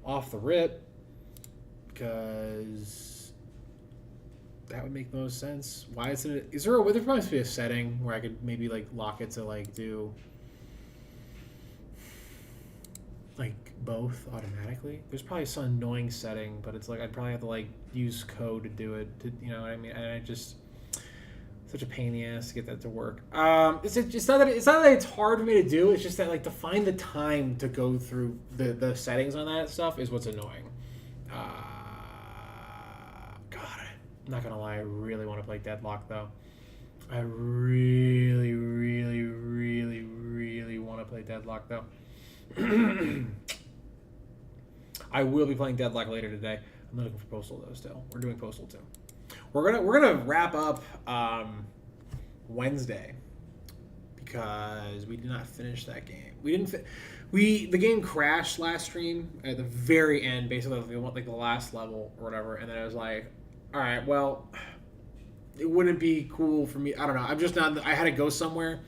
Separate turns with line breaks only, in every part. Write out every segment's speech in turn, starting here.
off the rip, because that would make the most sense. Why is it? Is there a? There must be a setting where I could maybe like lock it to like do like both automatically. There's probably some annoying setting, but it's like I'd probably have to like use code to do it. To, you know what I mean? And I just such a pain in the ass to get that to work. It's not that it's hard for me to do. It's just that like to find the time to go through the settings on that stuff is what's annoying. God, I'm not gonna lie. I really want to play Deadlock though. I really, really, really, really want to play Deadlock though. I will be playing Deadlock later today. I'm looking for Postal though. Still, we're doing Postal too. We're gonna wrap up Wednesday because we did not finish that game. We didn't. The game crashed last stream at the very end, basically like the last level or whatever, and then I was like, all right, well, it wouldn't be cool for me. I don't know. I'm just not. I had to go somewhere,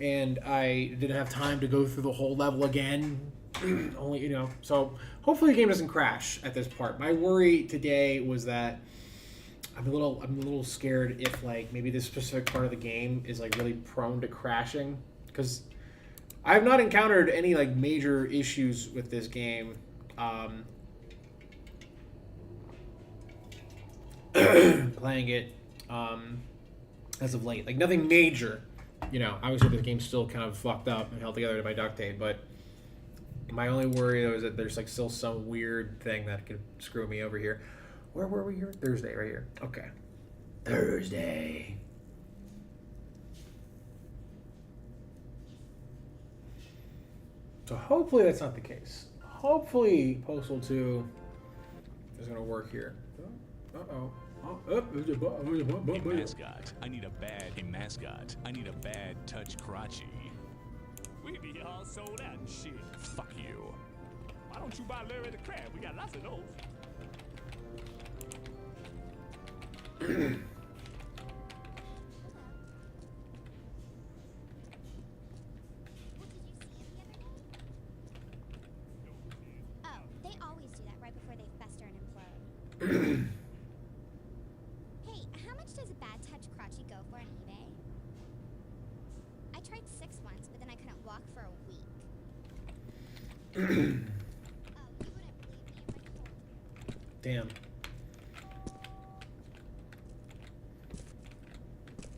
and I didn't have time to go through the whole level again. Only, you know. So hopefully the game doesn't crash at this part. My worry today was that I'm a little scared if like maybe this specific part of the game is like really prone to crashing, because I have not encountered any like major issues with this game. Playing it as of late, like nothing major. You know, obviously the game's still kind of fucked up and held together by duct tape, but my only worry though is that there's like still some weird thing that could screw me over here. Where were we here? Thursday, right here. Okay. Thursday. So hopefully that's not the case. Hopefully Postal 2 is going to work here. Uh-oh.
Hey, mascot. I need a bad touch crotchy.
We be all sold out and shit.
Fuck you.
Why don't you buy Larry the Crab? We got lots of those.
Oh, they always do that right before they fester and implode. Hey, how much does a bad touch crotchy go for on eBay? I tried 6 once, but then I couldn't walk for a week. Oh, you wouldn't believe me if I told you.
Damn.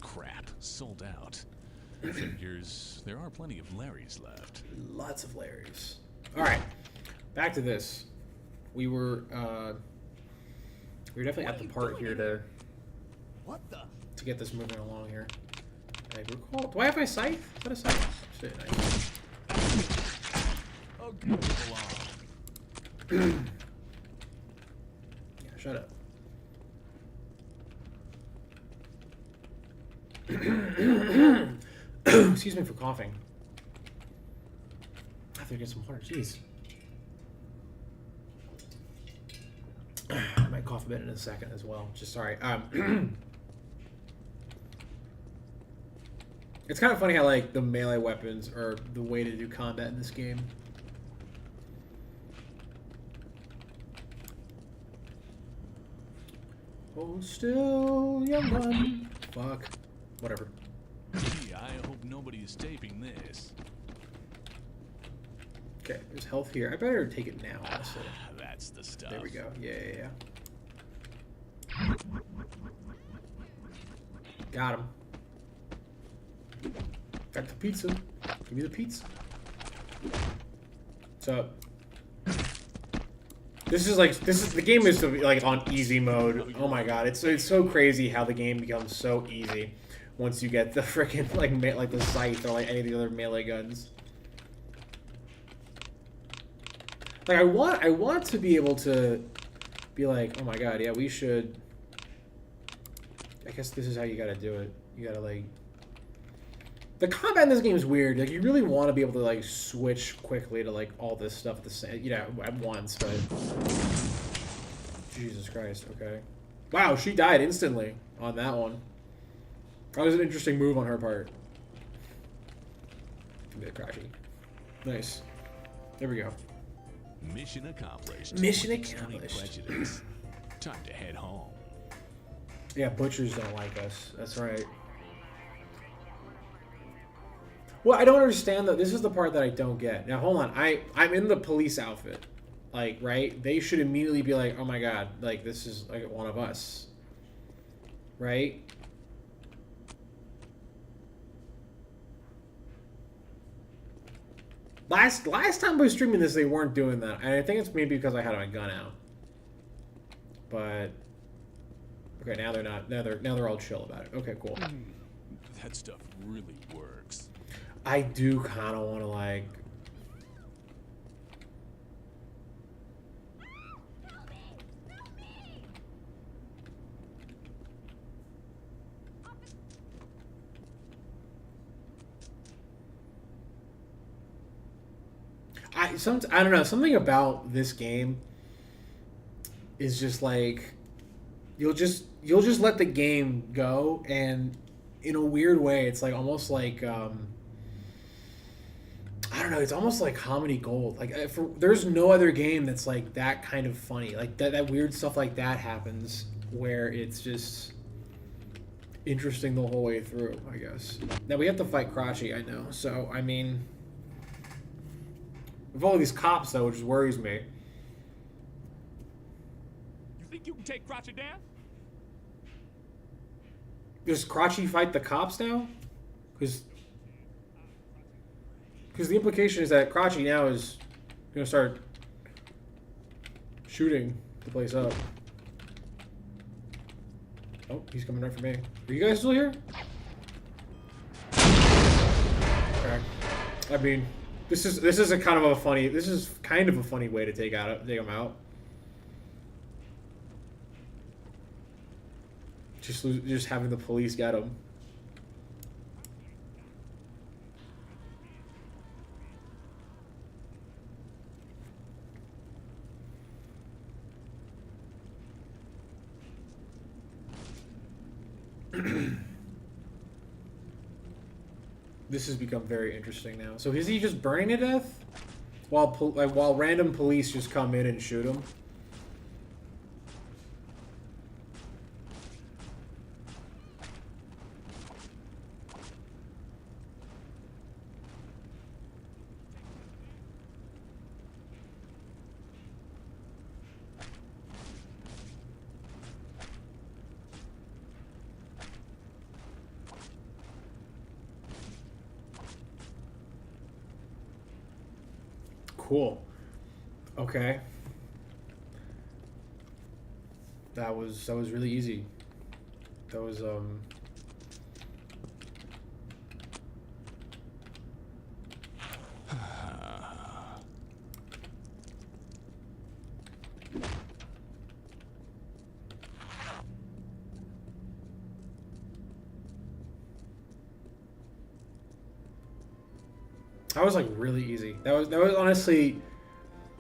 Crap. Sold out. Figures there are plenty of Larrys left.
Lots of Larrys. All right. Back to this. We were definitely at the part here to get this moving along here. I recall. Do I have my scythe? Is that a scythe? Shit, nice.
Oh, good.
Yeah, shut up. Excuse me for coughing. I have to get some water. Jeez. I might cough a bit in a second as well. Just sorry. It's kind of funny how like the melee weapons are the way to do combat in this game. Oh, still young one. Fuck. Whatever.
Gee, I hope nobody is taping this.
Okay, there's health here. I better take it now, honestly.
That's the stuff.
There we go. Yeah. Got him. Got the pizza. Give me the pizza. So, the game is like on easy mode. Oh my god, it's so crazy how the game becomes so easy once you get the freaking like the scythe or like any of the other melee guns. Like I want to be able to be like, oh my god, yeah, we should. I guess this is how you gotta do it. You gotta like. The combat in this game is weird. Like you really want to be able to like switch quickly to like all this stuff at the same, you know, at once. But Jesus Christ, okay. Wow, she died instantly on that one. That was an interesting move on her part. A bit crashy. Nice. There we go.
Mission accomplished.
Mission
With stunning
accomplished.
prejudice. Time to head home.
Yeah, butchers don't like us. That's right. Well, I don't understand though. This is the part that I don't get. Now, hold on. I'm in the police outfit. Like, right? They should immediately be like, "Oh my god, like this is like one of us." Right? Last time I was streaming this, they weren't doing that, and I think it's maybe because I had my gun out. But okay, now they're not. Now they're all chill about it. Okay, cool.
That stuff really works.
I do kind of want to like. I don't know, something about this game is just like you'll just let the game go, and in a weird way it's like almost like I don't know, it's almost like comedy gold. Like there's no other game that's like that kind of funny. Like that weird stuff like that happens where it's just interesting the whole way through, I guess. Now we have to fight Crotchy, I know. So I mean, with all of these cops, though, which worries me.
You think you can take Crotchy down?
Does Crotchy fight the cops now? Because the implication is that Crotchy now is going to start shooting the place up. Oh, he's coming right for me. Are you guys still here? Okay. I mean... This is kind of a funny way to take him out. Just having the police get him. This has become very interesting now. So is he just burning to death while random police just come in and shoot him? Cool. Okay. That was really easy. That was That was like really easy. That was honestly.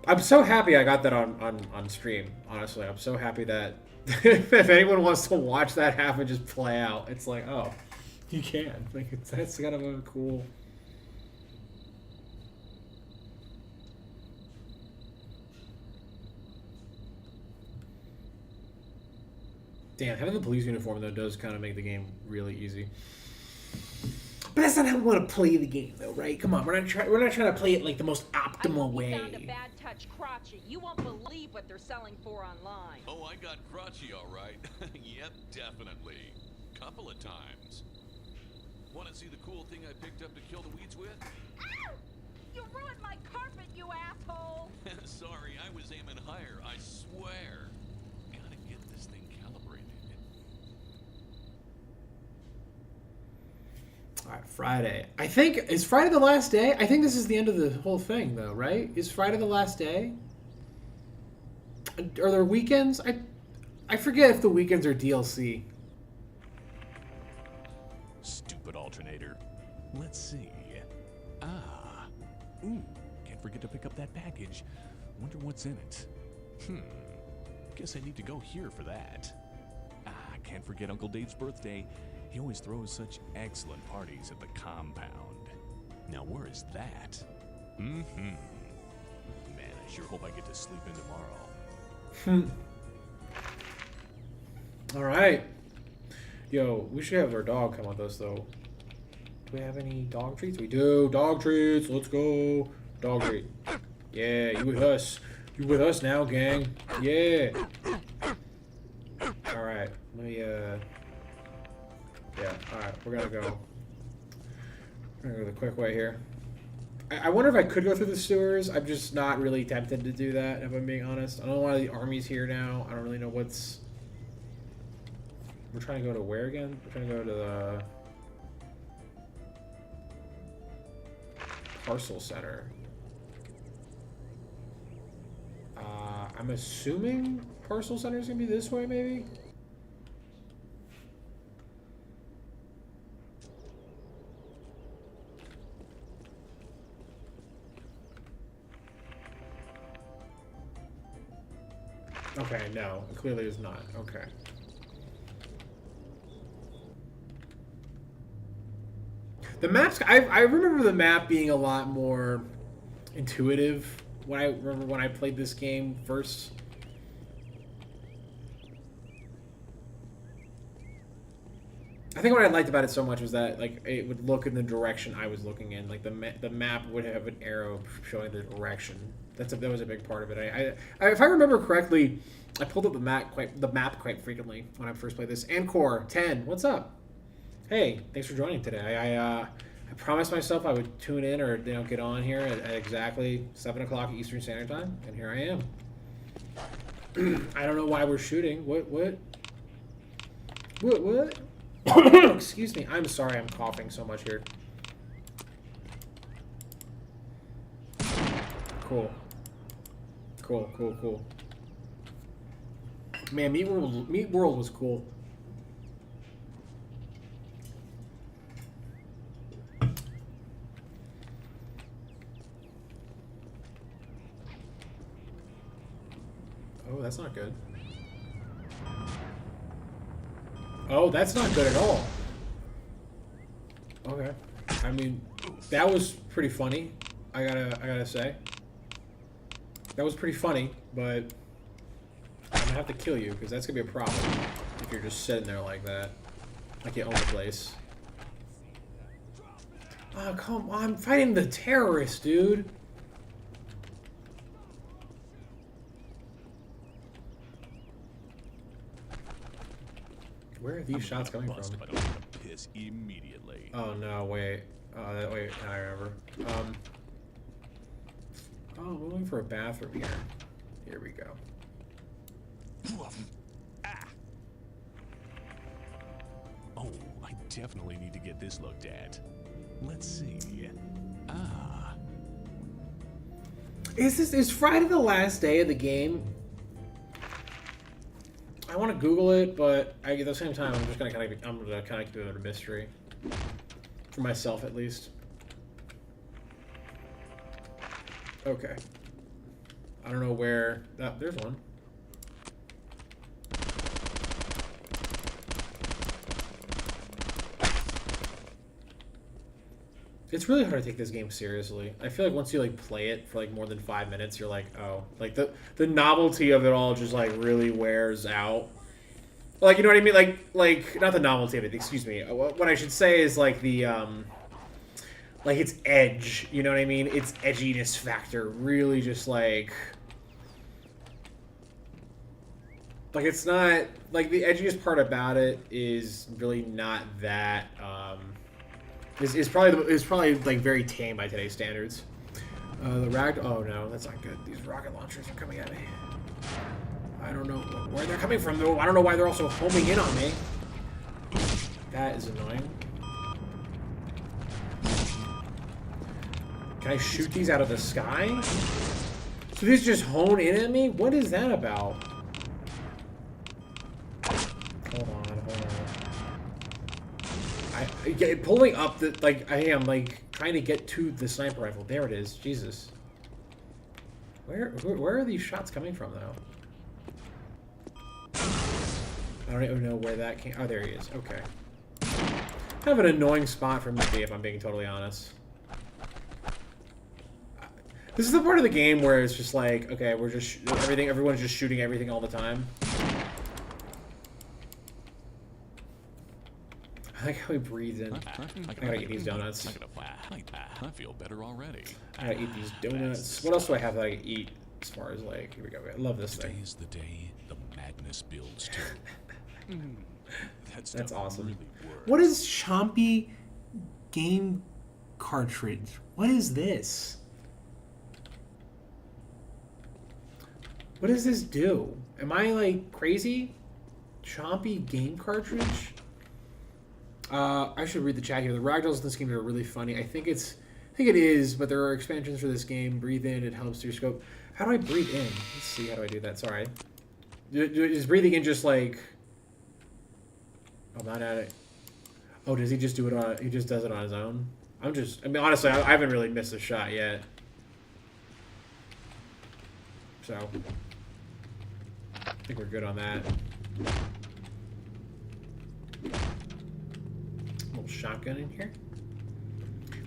I'm so happy I got that on stream. Honestly, I'm so happy that if anyone wants to watch that happen, just play out. It's like, oh, you can. Like that's kind of a cool. Damn, having the police uniform though does kind of make the game really easy. But that's not how we want to play the game, though, right? Come on, we're not trying to play it like the most optimal way.
I found a bad touch Crotchy. You won't believe what they're selling for online.
Oh, I got Crotchy all right. Yep, definitely. Couple of times. Want to see the cool thing I picked up to kill the weeds with?
Ow! You ruined my carpet, you asshole!
Sorry, I was aiming higher, I swear. Gotta get this thing calibrated.
Alright, Friday. I think, is Friday the last day? I think this is the end of the whole thing, though, right? Is Friday the last day? Are there weekends? I forget if the weekends are DLC.
Stupid alternator. Let's see. Ah. Ooh, can't forget to pick up that package. Wonder what's in it. Guess I need to go here for that. Ah, can't forget Uncle Dave's birthday. He always throws such excellent parties at the compound. Now, where is that? Man, I Sure hope I get to sleep in tomorrow.
All right. Yo, we should have our dog come with us, though. Do we have any dog treats? We do. Dog treats. Let's go. Dog treat. Yeah, you with us. You with us now, gang. Yeah. All right. Let me, yeah. All right. We're going to go. We're going to go the quick way here. I wonder if I could go through the sewers. I'm just not really tempted to do that, if I'm being honest. I don't know why the army's here now. I don't really know what's... We're trying to go to where again? We're trying to go to the... Parcel Center. I'm assuming Parcel Center is going to be this way, maybe? Okay, no. It clearly is not. Okay. The maps... I remember the map being a lot more intuitive when I played this game first. I think what I liked about it so much was that like it would look in the direction I was looking in. Like the map would have an arrow showing the direction. That was a big part of it. If I remember correctly, I pulled up the map quite frequently when I first played this. Ancor 10, what's up? Hey, thanks for joining today. I promised myself I would tune in or get on here at exactly 7 o'clock Eastern Standard Time, and here I am. I don't know why we're shooting. What? Excuse me. I'm sorry. I'm coughing so much here. Cool. Man, Meat World was cool. Oh, that's not good. Oh, that's not good at all. Okay. I mean, that was pretty funny. I gotta say. That was pretty funny, but I'm gonna have to kill you because that's gonna be a problem if you're just sitting there like that, like you own the place. Oh, come on! I'm fighting the terrorists, dude. Where are these shots coming from?
But I'm gonna piss immediately.
Oh no! Wait. Wait. Now I remember. Oh, we're looking for a bathroom here. Here we go.
Oh, I definitely need to get this looked at. Let's see.
Is Friday the last day of the game? I want to Google it, but at the same time, I'm gonna kind of keep it a mystery for myself, at least. Okay. I don't know where. Oh, there's one. It's really hard to take this game seriously. I feel like once you play it for more than 5 minutes, you're like, oh, the novelty of it all just really wears out. Like, you know what I mean? Like not the novelty of it. Excuse me. What I should say is the its edge. You know what I mean? Its edginess factor really just it's not the edgiest part about it is really not that. Is probably very tame by today's standards. The oh no, that's not good. These rocket launchers are coming at me. I don't know where they're coming from though. I don't know why they're also homing in on me. That is annoying. Can I shoot these out of the sky? So these just hone in at me? What is that about? Hold on. Pulling up the I am trying to get to the sniper rifle. There it is. Jesus. Where are these shots coming from though? I don't even know where that came. Oh, there he is. Okay. Kind of an annoying spot for me to be, if I'm being totally honest. This is the part of the game where it's just like, okay, we're just everyone's just shooting everything all the time. I like how he breathes in. I gotta eat these donuts.
I feel better already.
I gotta eat these donuts. What else do I have that I can eat? As far as like, here we go. I love this
Today
thing.
is the day the madness builds to.
That's awesome.
Really works.
What is Chompy game cartridge? What is this? What does this do? Am I like crazy? Chompy game cartridge? I should read the chat here. The ragdolls in this game are really funny. I think it is, but there are expansions for this game. Breathe in, it helps your scope. How do I breathe in? Let's see, how do I do that? Sorry. Is breathing in just like... I'm not at it. Oh, does he just do it on... He just does it on his own? I mean, honestly, I haven't really missed a shot yet. So... I think we're good on that. Little shotgun in here.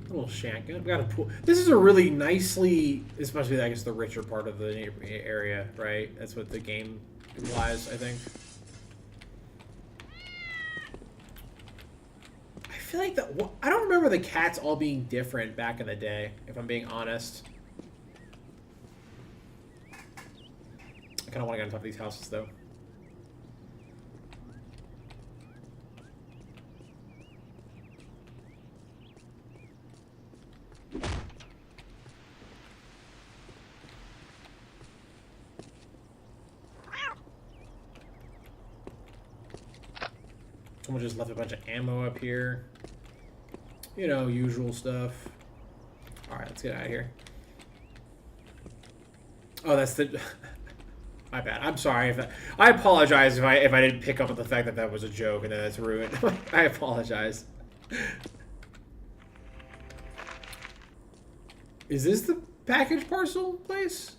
Little shotgun. We got a pool. This is a really nicely... This must be, I guess, the richer part of the area, right? That's what the game implies, I think. I feel like I don't remember the cats all being different back in the day, if I'm being honest. I kind of want to get on top of these houses, though. Someone just left a bunch of ammo up here. You know, usual stuff. Alright, let's get out of here. Oh, that's the... My bad. I'm sorry if I apologize if I didn't pick up on the fact that that was a joke and that that's ruined. I apologize. Is this the package parcel place?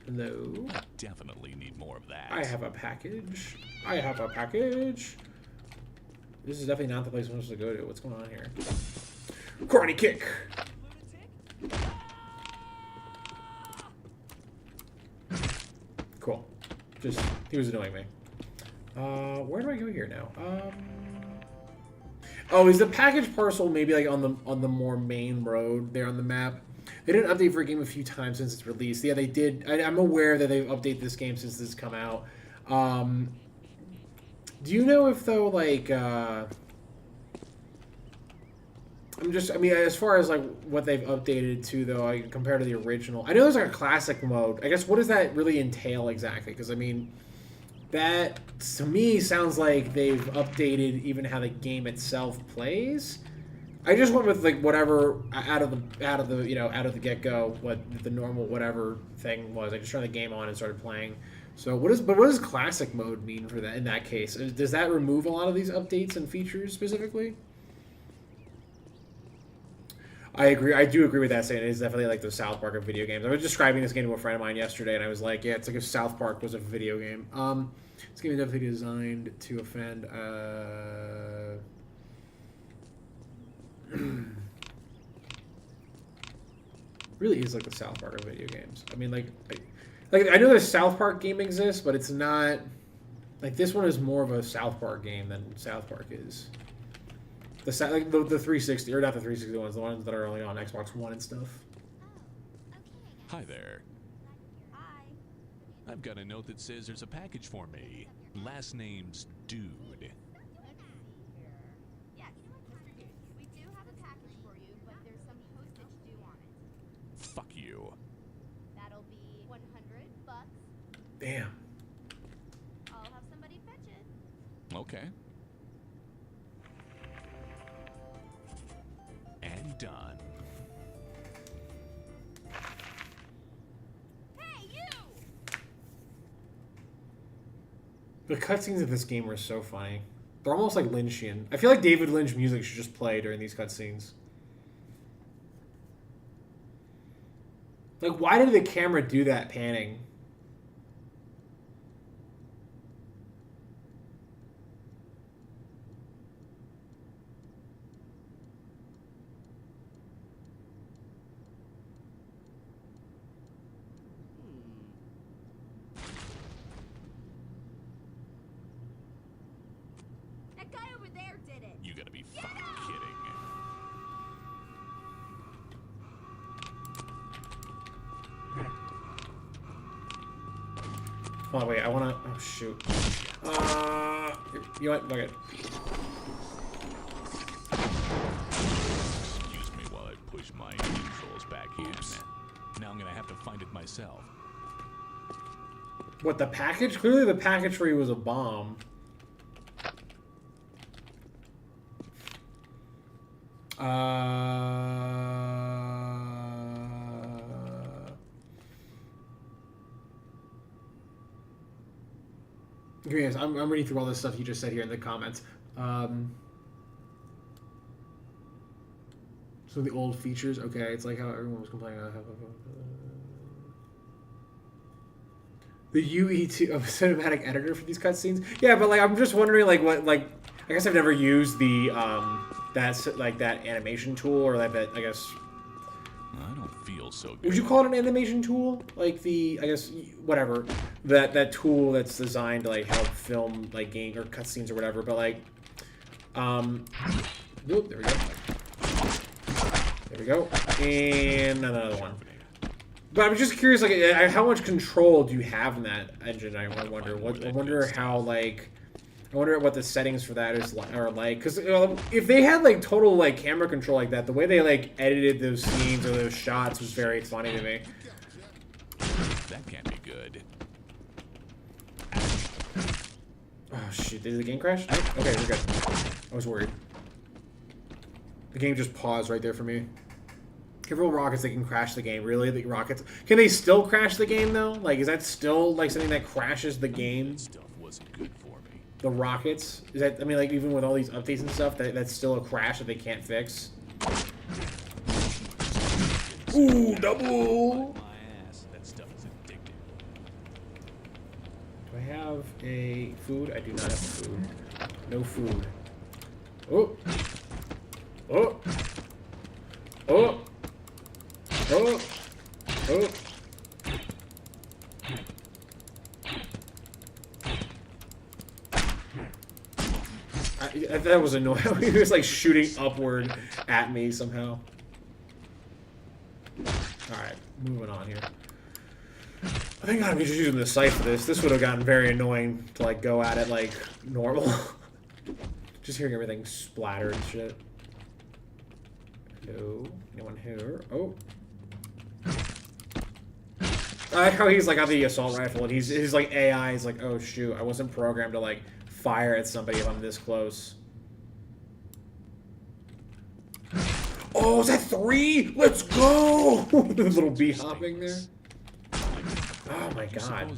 Hello?
I definitely need more of that.
I have a package. I have a package. This is definitely not the place I'm supposed to go to. What's going on here? Karate kick. Cool. Just, he was annoying me. Where do I go here now? Oh, is the package parcel maybe like on the more main road there on the map? They didn't update for a game a few times since its release. Yeah, they did. I'm aware that they've updated this game since this come out. Do you know if though like I mean, as far as like what they've updated to though, like, compared to the original, I know there's like a classic mode. I guess what does that really entail exactly? Because I mean, that to me sounds like they've updated even how the game itself plays. I just went with like whatever out of the get go what the normal whatever thing was. I just turned the game on and started playing. So what does classic mode mean for that in that case? Does that remove a lot of these updates and features specifically? I agree. I do agree with that saying it is definitely like the South Park of video games. I was describing this game to a friend of mine yesterday, and I was like, yeah, it's like if South Park was a video game. This game is definitely designed to offend. Really is like the South Park of video games. I mean, like I know the South Park game exists, but it's not like this one is more of a South Park game than South Park is. The 360 or not the 360 ones, the ones that are only on Xbox One and stuff.
Hi there.
Hi.
I've got a note that says there's a package for me. Last name's Dude.
Yes, we do have a package for you, but there's some postage due on it.
Fuck you.
That'll be $100.
Damn.
I'll have somebody fetch it.
Okay. And done.
Hey, you!
The cutscenes of this game were so funny. They're almost like Lynchian. I feel like David Lynch music should just play during these cutscenes. Like, why did the camera do that panning? Hold on, wait. I wanna. Oh shoot. You know what? Fuck it.
Excuse me while I push my controls back in. Now I'm gonna have to find it myself.
What, the package? Clearly the package for you was a bomb. Yes, I'm reading through all this stuff you just said here in the comments. So the old features, okay, it's like how everyone was complaining about the UE2 cinematic editor for these cutscenes. Yeah, but like I'm just wondering like what like I guess I've never used the that animation tool or like that I guess.
I don't feel so good.
Would you call it an animation tool? Like the I guess whatever that tool that's designed to like help film like game or cutscenes or whatever. But like, whoop, there we go. There we go, and another one. But I'm just curious, like, how much control do you have in that engine? I wonder. I wonder how, like, I wonder what the settings for that are like. Because if they had like total like camera control like that, the way they like edited those scenes or those shots was very funny to me.
That can't be good.
Oh shit! Did the game crash? Nope. Okay, we're good. I was worried. The game just paused right there for me. Careful rockets, they can crash the game. Really, the rockets? Can they still crash the game though? Like, is that still like something that crashes the game?
That stuff wasn't good for me.
The rockets? Is that? I mean, like even with all these updates and stuff, that's still a crash that they can't fix. Ooh, double!
My ass. That stuff is addictive.
Do I have a food? I do not have food. No food. Oh. Oh. Oh. Oh. Oh. That was annoying. He was like shooting upward at me somehow. Alright, moving on here. I think I'm just using the scythe for this. This would have gotten very annoying to like go at it like normal. Just hearing everything splatter and shit. Hello? Anyone here? Oh. I like how he's like on the assault rifle and his like AI is like, oh shoot, I wasn't programmed to like fire at somebody if I'm this close. Oh, is that 3? Let's go! The little bee hopping there. Oh my god.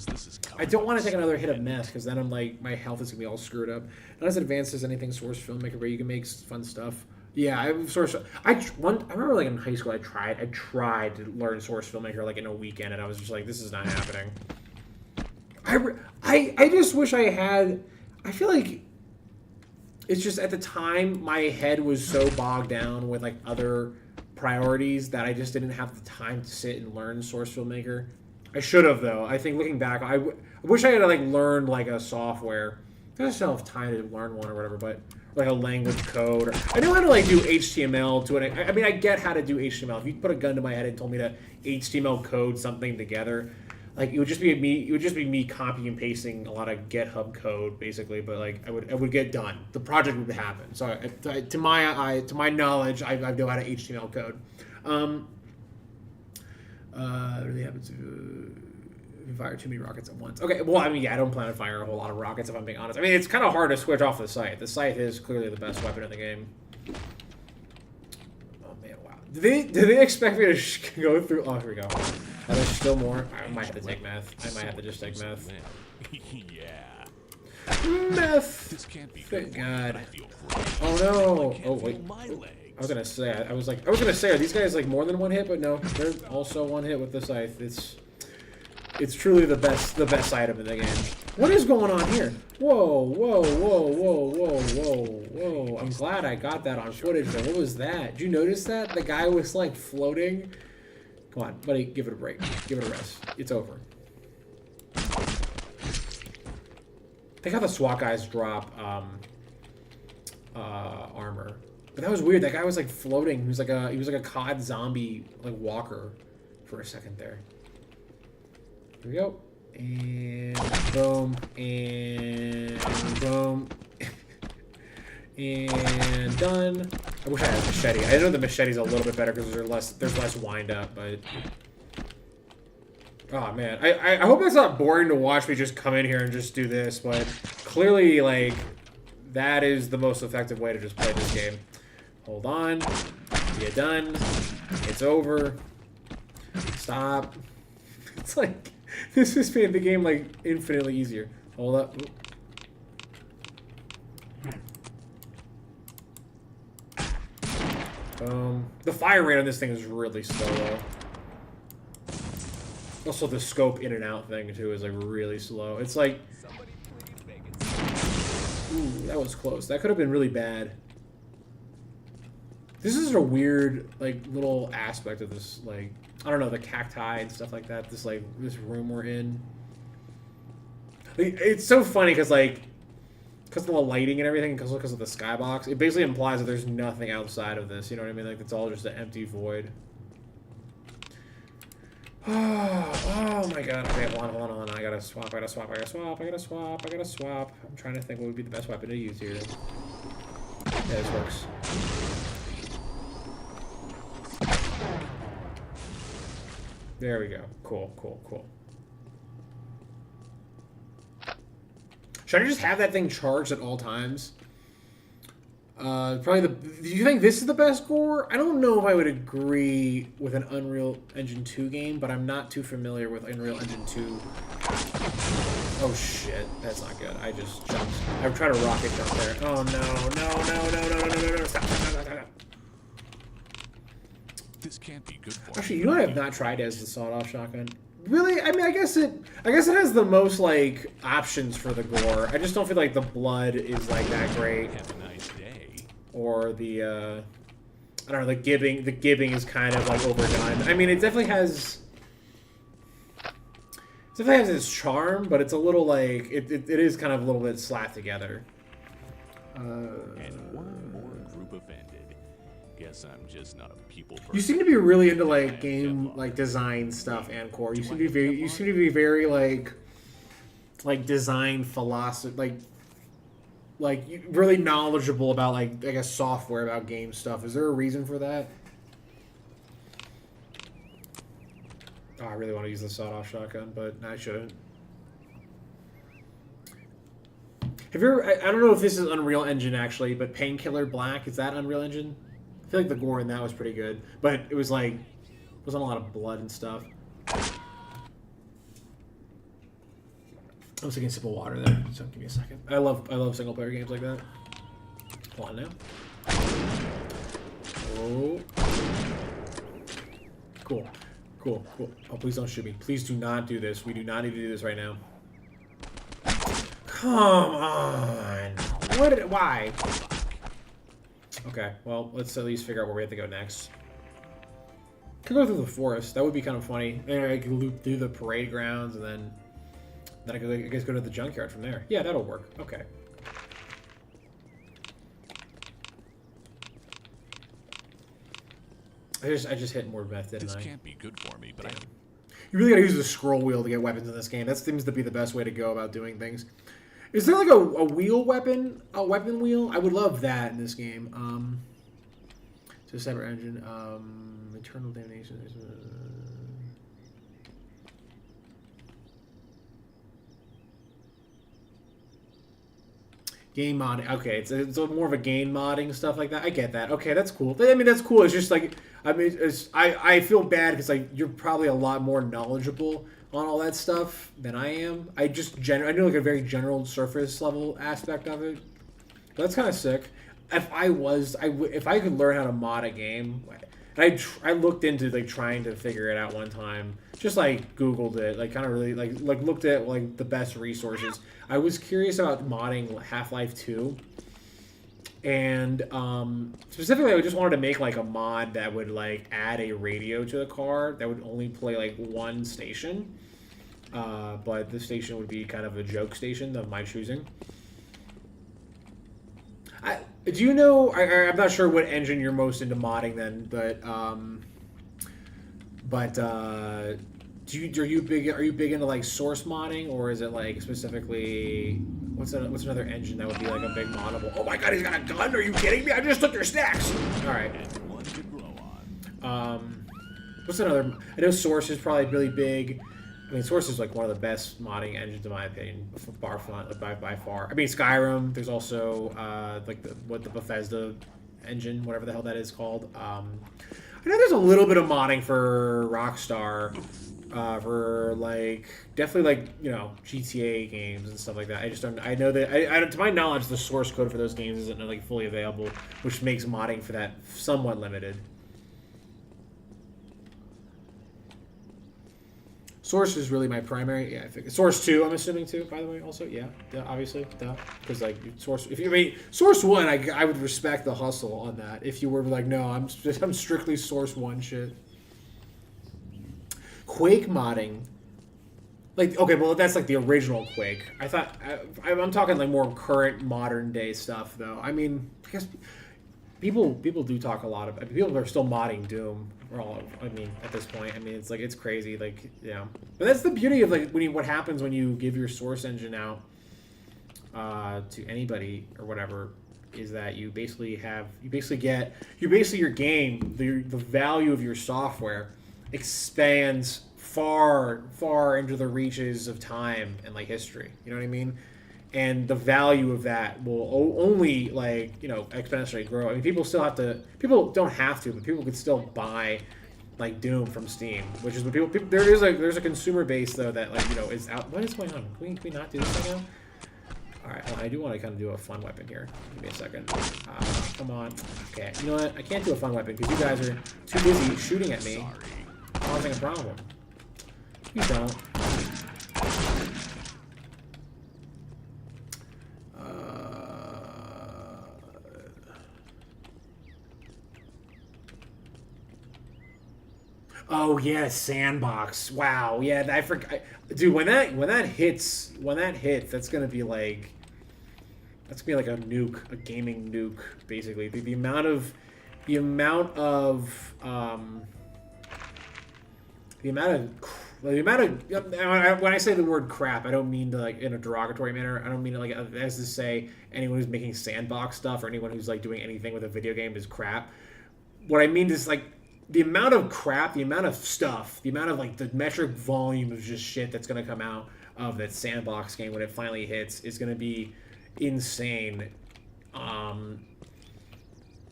I don't want to take another hit of meth because then I'm like, my health is gonna be all screwed up. Not as advanced as anything Source Filmmaker, but you can make fun stuff. Yeah, I remember like in high school I tried to learn Source Filmmaker like in a weekend and I was just like, this is not happening. I just wish I had. I feel like it's just at the time my head was so bogged down with like other priorities that I just didn't have the time to sit and learn Source Filmmaker. I should have though. I think looking back, I wish I had like learned like a software. I just don't have time to learn one or whatever, but like a language code. I know how to like do HTML to it. I mean, I get how to do HTML. If you put a gun to my head and told me to HTML code something together, like it would just be me copy and pasting a lot of GitHub code basically. But like I would get done. The project would happen. So to my knowledge, I know how to HTML code. Really happens to fire too many rockets at once. Okay, well, I mean, yeah, I don't plan on firing a whole lot of rockets if I'm being honest. I mean, it's kind of hard to switch off the scythe. The scythe is clearly the best weapon in the game. Oh man, wow. Did they expect me to go through? Oh, here we go. Oh, there's still more. I might have to take meth. I might have to just take meth.
Yeah.
Meth.
This can't be
Thank
good.
God.
I feel great.
Oh no.
I can't
Oh wait.
feel my legs.
I was gonna say. I was gonna say, are these guys like more than one hit? But no, they're also one hit with the scythe. It's truly the best item in the game. What is going on here? Whoa, whoa, whoa, whoa, whoa, whoa, whoa. I'm glad I got that on footage though. What was that? Did you notice that? The guy was like floating. Come on, buddy, give it a break. Give it a rest. It's over. Think how the SWAT guys drop armor. But that was weird. That guy was like floating. He was like a COD zombie like walker for a second there. Here we go. And boom. And boom. And done. I wish I had a machete. I know the machete's a little bit better because there's less wind up, but oh man. I hope it's not boring to watch me just come in here and just do this, but clearly like that is the most effective way to just play this game. Hold on. You're done. It's over. Stop. It's like this just made the game like infinitely easier. Hold up. The fire rate on this thing is really slow though. Also the scope in and out thing too is like really slow. It's like, ooh, that was close. That could have been really bad. This is a weird like little aspect of this, like, I don't know, the cacti and stuff like that. This like this room we're in. Like, it's so funny because like because of the lighting and everything, because of the skybox, it basically implies that there's nothing outside of this. You know what I mean? Like it's all just an empty void. Oh my god. Okay, hold on. I gotta swap. I'm trying to think what would be the best weapon to use here. Yeah, this works. There we go. Cool. Should I just have that thing charged at all times? Probably do you think this is the best gore? I don't know if I would agree with an Unreal Engine 2 game, but I'm not too familiar with Unreal Engine 2. Oh shit, that's not good. I just jumped. I'm trying to rocket jump there. Oh no. Stop.
This can't be good for
Actually,
me,
you know what
but
I've not tried as the sawed-off shotgun? Really? I mean, I guess it has the most like options for the gore. I just don't feel like the blood is like that great.
have a nice day.
Or the I don't know, the gibbing is kind of like overdone. I mean, it definitely has its charm, but it's a little like it is kind of a little bit slapped together.
And one more group offended. Guess I'm just not a people person.
You seem to be really into like game like design stuff, Ancor. You seem to be very like design philosophy, like really knowledgeable about like I guess software, about game stuff. Is there a reason for that? Oh, I really want to use the sawed-off shotgun, but I shouldn't. Have you ever? I don't know if this is Unreal Engine actually, but Painkiller Black, is that Unreal Engine? I feel like the gore in that was pretty good, but it was like wasn't a lot of blood and stuff. I was taking a sip of water there, so give me a second. I love single player games like that. Hold on now. Oh, cool. Oh, please don't shoot me. Please do not do this. We do not need to do this right now. Come on. Why? Okay, well, let's at least figure out where we have to go next. Could go through the forest. That would be kind of funny. Maybe I could loop through the parade grounds and then I could, I guess, go to the junkyard from there. Yeah, that'll work. Okay. I just hit more meth, didn't I?
This can't be good for me, but
You really gotta use the scroll wheel to get weapons in this game. That seems to be the best way to go about doing things. Is there like a wheel weapon? A weapon wheel? I would love that in this game. So separate engine. Eternal damnation. Game modding. Okay, it's more of a game modding stuff like that. I get that. Okay, that's cool. I mean, that's cool. It's just like, I mean, I feel bad because like you're probably a lot more knowledgeable on all that stuff than I am. I know like a very general surface level aspect of it. But that's kind of sick. If I could learn how to mod a game, and I looked into like trying to figure it out one time. Just like Googled it, like kind of really like looked at like the best resources. I was curious about modding Half-Life 2, and specifically, I just wanted to make like a mod that would like add a radio to the car that would only play like one station, but the station would be kind of a joke station of my choosing. Do you know? I'm not sure what engine you're most into modding then, but are you big into like source modding, or is it like specifically what's another engine that would be like a big moddable? Oh my god, he's got a gun! Are you kidding me? I just took your snacks. All right.
One to grow on.
What's another? I know Source is probably really big. I mean, Source is like one of the best modding engines in my opinion, by far. I mean, Skyrim. There's also like the Bethesda engine, whatever the hell that is called. I know there's a little bit of modding for Rockstar, for like definitely like GTA games and stuff like that. I just don't. I know that to my knowledge, the source code for those games isn't like fully available, which makes modding for that somewhat limited. Source is really my primary. Yeah, I think Source 2. I'm assuming too. By the way, also obviously, because like Source. If you mean Source 1, I would respect the hustle on that. If you were like, no, I'm strictly Source 1 shit. Quake modding. Like, okay, well that's like the original Quake. I thought I'm talking like more current modern day stuff though. I mean, because people do talk a lot of. People are still modding Doom. I mean, at this point, I mean, it's like it's crazy, like But that's the beauty of like what happens when you give your source engine out to anybody or whatever, is that you basically get your game, the value of your software expands far into the reaches of time and like history. You know what I mean? And the value of that will only exponentially grow. I mean, people don't have to, but people could still buy like Doom from Steam, which is what people there's a consumer base though that is out. What is going on? Can we not do this right now? All right, I do want to kind of do a fun weapon here. Give me a second. Come on. Okay, you know what? I can't do a fun weapon because you guys are too busy shooting at me, causing a problem. Please don't. Oh yeah, sandbox. Wow. Yeah, I forgot. Dude, when that hits, that's gonna be like a nuke, a gaming nuke, basically. The amount of when I say the word crap, I don't mean to like in a derogatory manner. I don't mean like as to say anyone who's making sandbox stuff or anyone who's like doing anything with a video game is crap. What I mean is like the amount of crap, the amount of stuff, the amount of like the metric volume of just shit that's gonna come out of that sandbox game when it finally hits is gonna be insane. I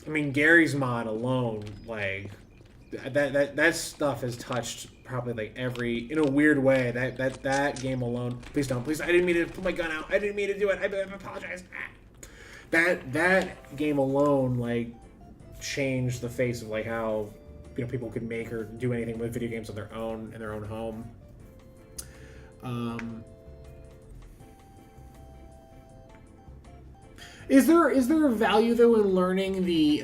mean, Gary's mod alone, like that stuff has touched probably like in a weird way. That game alone. Please don't. Please, I didn't mean to put my gun out. I didn't mean to do it. I apologize. That game alone like changed the face of like how people could make or do anything with video games on their own in their own home. Is there a value though in learning the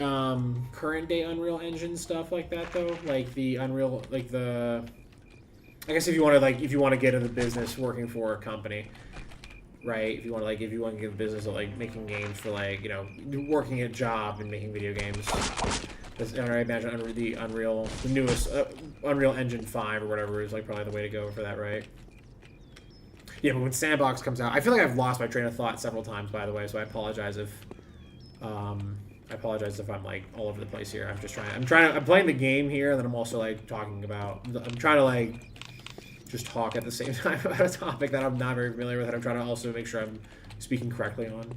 current day Unreal Engine stuff like that though? Like the Unreal, like the, I guess if you want to get into the business working for a company, right? If you want to get a business of like making games for like working a job and making video games. I imagine the newest Unreal Engine 5 or whatever is like probably the way to go for that, right? Yeah, but when Sandbox comes out, I feel like I've lost my train of thought several times, by the way. So I apologize if I'm like all over the place here. I'm playing the game here, and then I'm also like talking about. I'm trying to like just talk at the same time about a topic that I'm not very familiar with, and I'm trying to also make sure I'm speaking correctly on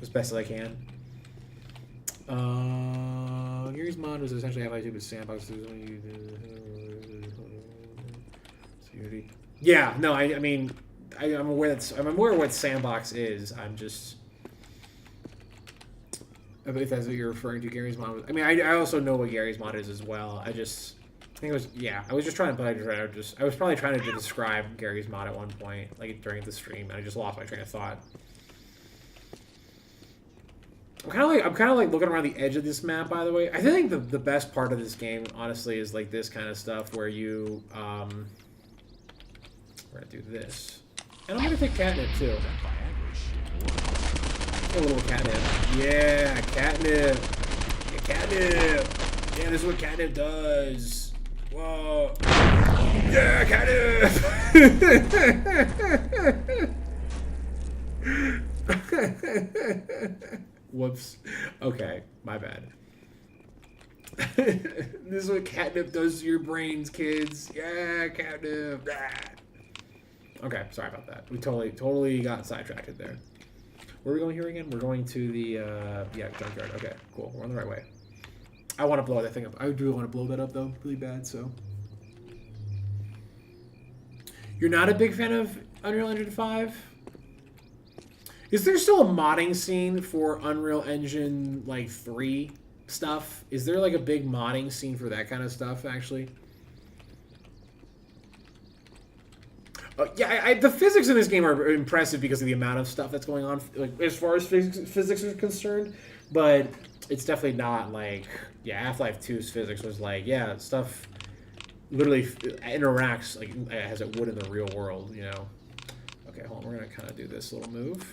as best as I can. Gary's mod was essentially how I do with Sandbox. Yeah, no, I mean. I'm aware of what Sandbox is. I'm just, if that's what you're referring to, Gary's mod. I mean, I also know what Gary's mod is as well. I think it was I was just trying to, I was probably trying to describe Gary's mod at one point, like during the stream, and I just lost my train of thought. I'm kind of like looking around the edge of this map. By the way, I think the best part of this game, honestly, is like this kind of stuff where you we're gonna do this. And I'm gonna take catnip too. A little catnip. Yeah, catnip. Yeah, catnip. Yeah, this is what catnip does. Whoa. Yeah, catnip. Whoops. Okay, my bad. This is what catnip does to your brains, kids. Yeah, catnip. Ah. Okay, sorry about that. We totally got sidetracked there. Where are we going here again? We're going to the junkyard. Okay, cool. We're on the right way. I want to blow that thing up. I do want to blow that up though, really bad. So, you're not a big fan of Unreal Engine 5? Is there still a modding scene for Unreal Engine like 3 stuff? Is there like a big modding scene for that kind of stuff actually? Yeah, the physics in this game are impressive because of the amount of stuff that's going on, like as far as physics is concerned. But it's definitely not like, yeah, Half-Life 2's physics was like, yeah, stuff literally interacts like as it would in the real world, you know. Okay, hold on, we're gonna kind of do this little move.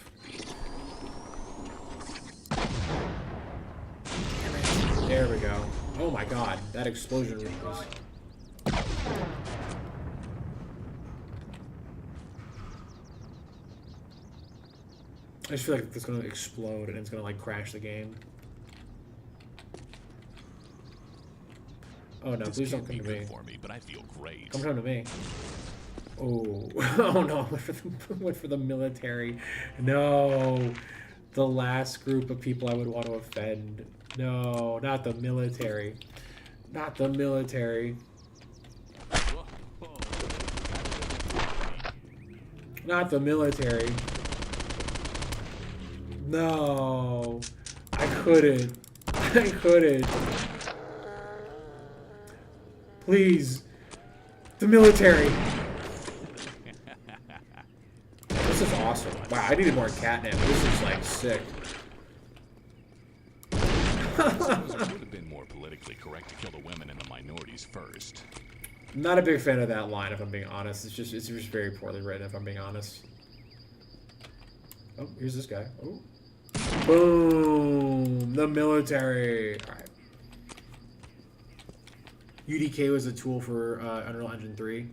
There we go. Oh my god, that explosion was... I just feel like it's gonna explode and it's gonna like crash the game. Oh no,
This
please don't
can't
come
be
to
good
me.
for me, but I feel great.
Come to me. Oh, oh no, went for the military. No, the last group of people I would want to offend. No, not the military. Not the military. Not the military. No, I couldn't. I couldn't. Please, the military. This is awesome. Wow, I needed more catnip. This is like sick.
It would have been more politically correct to kill the women and the minorities first.
I'm not a big fan of that line, if I'm being honest. It's just very poorly written, if I'm being honest. Oh, here's this guy. Oh. Boom! The military. All right. UDK was a tool for Unreal Engine 3.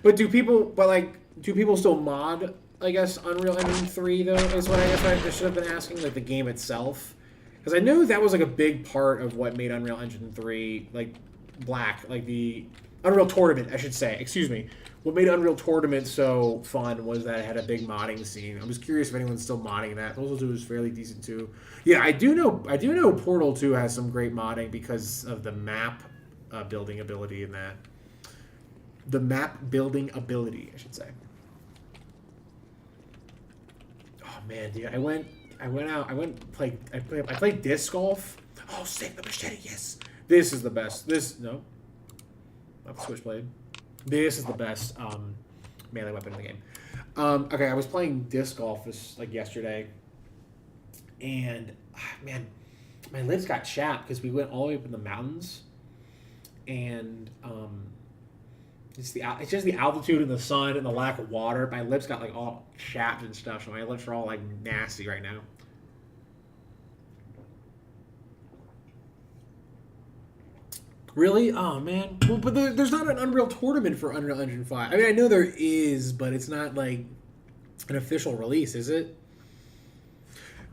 But do people still mod, I guess, Unreal Engine 3 though? Is what I guess I should have been asking, like the game itself. Because I know that was like a big part of what made Unreal Engine 3 like black, like the Unreal Tournament, I should say. Excuse me. What made Unreal Tournament so fun was that it had a big modding scene. I was curious if anyone's still modding that. Postal 2 is fairly decent too. Yeah, I do know Portal 2 has some great modding because of the map building ability in that. The map building ability, I should say. Oh man, dude, I played disc golf. Oh, sick, the machete, yes. This is the best. No, not the switchblade. This is the best melee weapon in the game. Okay, I was playing disc golf yesterday, and man, my lips got chapped because we went all the way up in the mountains, and it's just the altitude and the sun and the lack of water. My lips got like all chapped and stuff, so my lips are all like nasty right now. Really? Oh, man. Well, but there's not an Unreal Tournament for Unreal Engine 5. I mean, I know there is, but it's not, like, an official release, is it?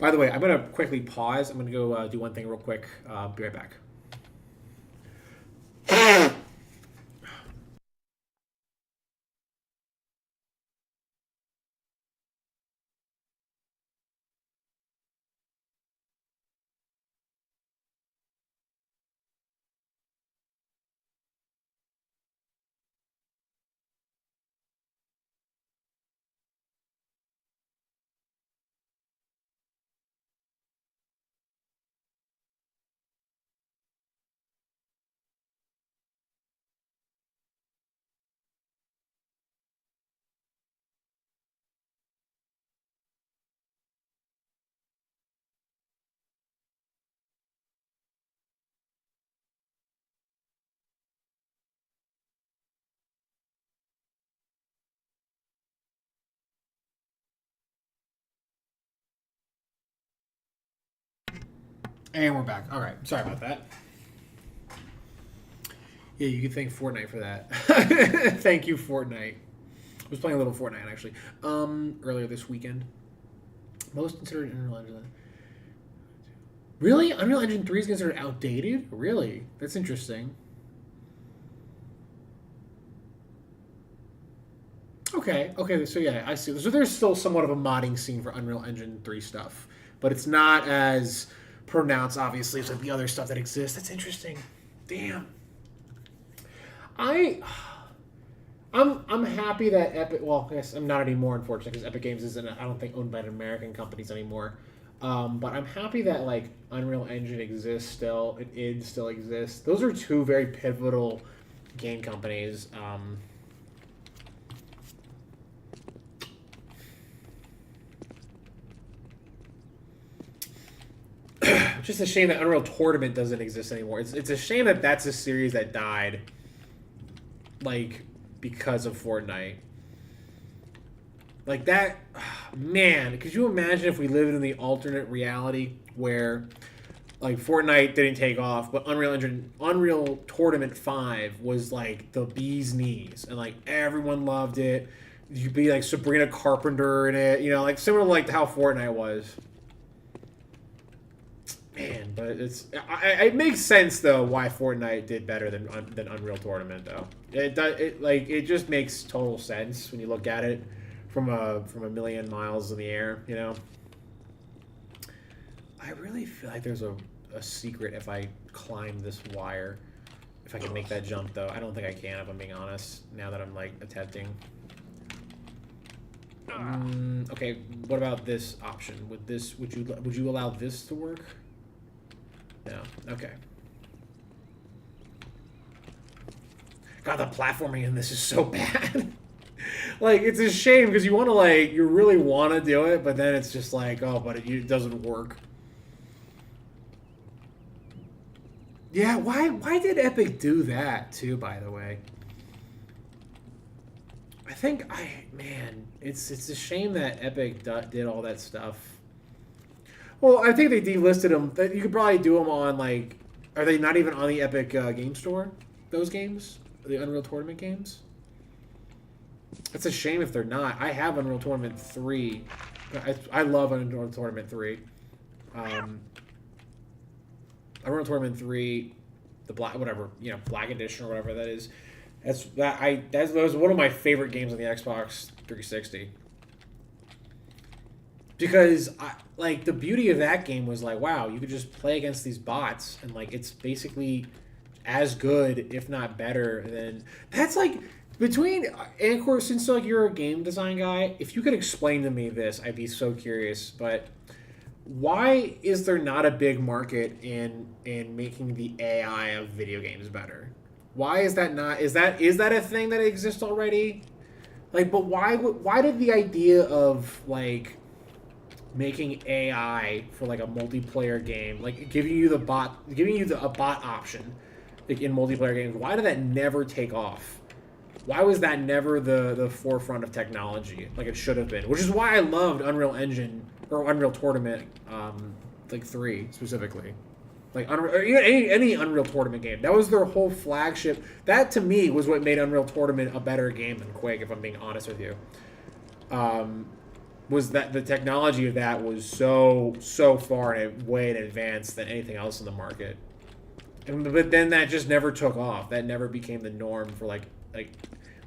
By the way, I'm going to quickly pause. I'm going to go do one thing real quick. Be right back. And we're back. All right. Sorry about that. Yeah, you can thank Fortnite for that. Thank you, Fortnite. was playing a little Fortnite actually. Earlier this weekend. Most considered Unreal Engine. Really? Unreal Engine 3 is considered outdated? Really? That's interesting. Okay, so yeah, I see. So there's still somewhat of a modding scene for Unreal Engine 3 stuff, but it's not as pronounced, obviously, as like the other stuff that exists. That's interesting. Damn. I'm happy that Epic. Well, I guess I'm not anymore, unfortunately, because Epic Games isn't, I don't think, owned by American companies anymore. But I'm happy that like Unreal Engine exists still. It still exists. Those are two very pivotal game companies. Just a shame that Unreal Tournament doesn't exist anymore. It's a shame that that's a series that died, like, because of Fortnite. Like that, man. Could you imagine if we lived in the alternate reality where, like, Fortnite didn't take off, but Unreal Tournament 5 was like the bee's knees, and like everyone loved it. You'd be like Sabrina Carpenter in it, you know, like similar to like how Fortnite was. Man, but it makes sense though why Fortnite did better than Unreal Tournament though. It just makes total sense when you look at it from a million miles in the air, you know. I really feel like there's a secret if I climb this wire. If I can make that jump though, I don't think I can if I'm being honest. Now that I'm like attempting. Okay, what about this option? Would you allow this to work? No. Okay. God, the platforming in this is so bad. Like, it's a shame because you want to, like, you really want to do it, but then it's just like, oh, but it doesn't work. Yeah, why did Epic do that, too, by the way? I think, man, it's a shame that Epic did all that stuff. Well, I think they delisted them. You could probably do them on, like... Are they not even on the Epic Game Store? Those games? The Unreal Tournament games? It's a shame if they're not. I have Unreal Tournament 3. I love Unreal Tournament 3. Unreal Tournament 3, the black... Whatever, you know, Black Edition or whatever that is. That was one of my favorite games on the Xbox 360. Because, like, the beauty of that game was, like, wow, you could just play against these bots, and, like, it's basically as good, if not better, than... That's, like, between... And, of course, since, like, you're a game design guy, if you could explain to me this, I'd be so curious, but why is there not a big market in making the AI of video games better? Why is that not... Is that a thing that exists already? Like, but why did the idea of, like... making AI for like a multiplayer game, like giving you a bot option, like in multiplayer games, why did that never take off? Why was that never the forefront of technology like it should have been? Which is why I loved Unreal Engine or Unreal Tournament, like 3 specifically, like any Unreal Tournament game. That was their whole flagship. That to me was what made Unreal Tournament a better game than Quake, if I'm being honest with you. Was that the technology of that was so far and way in advance than anything else in the market. But then that just never took off. That never became the norm for like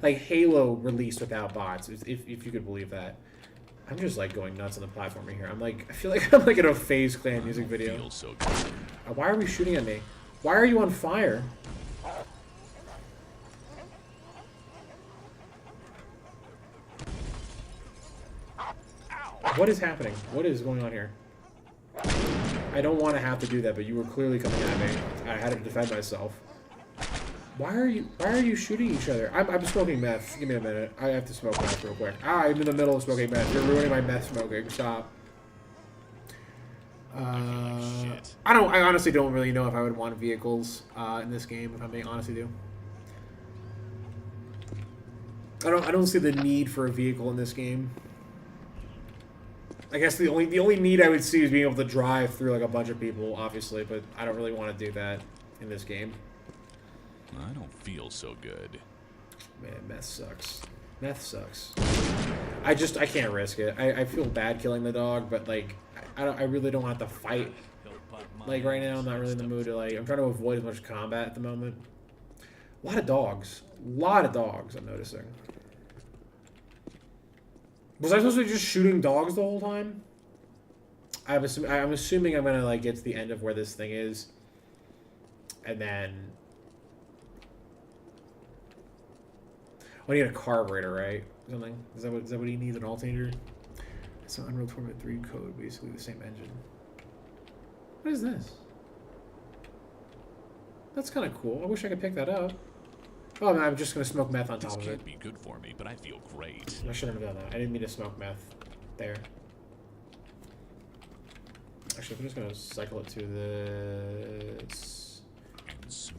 Halo released without bots, if you could believe that. I'm just like going nuts on the platformer here. I feel like I'm like in a FaZe Clan music video.
Feels so good.
Why are we shooting at me? Why are you on fire? What is happening? What is going on here? I don't want to have to do that, but you were clearly coming at me. I had to defend myself. Why are you shooting each other? I'm smoking meth. Give me a minute. I have to smoke meth real quick. I'm in the middle of smoking meth. You're ruining my meth smoking. Stop. I honestly don't really know if I would want vehicles in this game, if I'm being honest with you. I don't see the need for a vehicle in this game. I guess the only need I would see is being able to drive through like a bunch of people, obviously, but I don't really want to do that in this game.
I don't feel so good.
Man, meth sucks. Meth sucks. I can't risk it. I feel bad killing the dog, but like I really don't want to fight. Like right now, I'm not really in the mood to like. I'm trying to avoid as much combat at the moment. A lot of dogs. A lot of dogs. I'm noticing. Was I supposed to be just shooting dogs the whole time? I'm assuming I'm gonna like get to the end of where this thing is, and then I need a carburetor, right? Something. Is that what he needs? An alternator? It's an Unreal Tournament 3 code, basically the same engine. What is this? That's kind of cool. I wish I could pick that up. Oh, man, I'm just gonna smoke meth on top of it.
This can't be good for me, but I feel great.
I shouldn't have done that. I didn't mean to smoke meth there. Actually, I'm just gonna cycle it to this.
And soon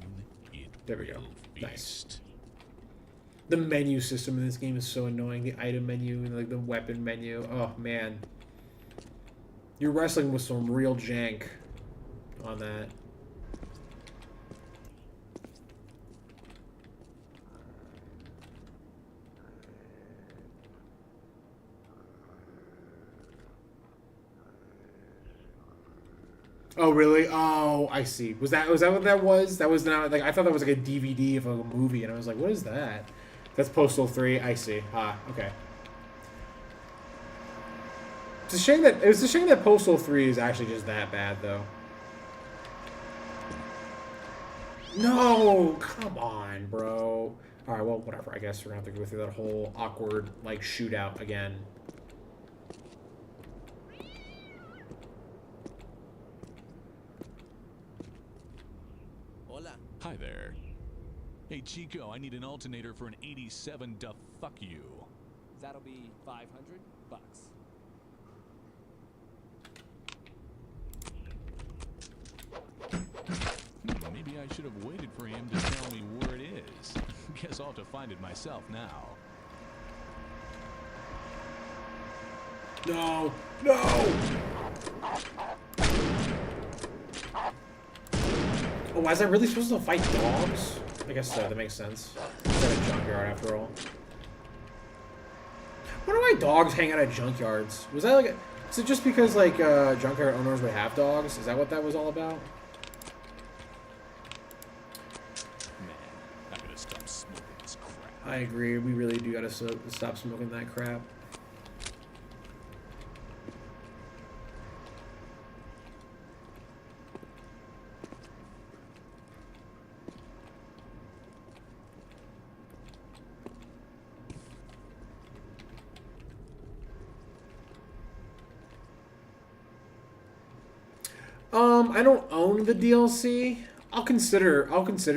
it
There we go.
will
Nice.
feast.
The menu system in this game is so annoying. The item menu and like the weapon menu. Oh man, you're wrestling with some real jank on that. Oh really? Oh, I see. Was that what that was? That was not like I thought that was like a DVD of a movie, and I was like, what is that? That's Postal 3. I see. Ah, okay. It's a shame that Postal 3 is actually just that bad, though. No, come on, bro. All right, well, whatever. I guess we're gonna have to go through that whole awkward like shootout again.
Hi there. Hey Chico, I need an alternator for an 87 to fuck you.
That'll be $500.
Maybe I should have waited for him to tell me where it is. Guess I'll have to find it myself now.
No, no. Oh, was I really supposed to fight dogs? I guess so. That makes sense. It's at a junkyard after all. Why do my dogs hang out at junkyards? Was that like? Is it just because like junkyard owners would have dogs? Is that what that was all about?
Man, I gotta stop smoking this crap.
I agree. We really do gotta stop smoking that crap. I don't own the DLC. I'll consider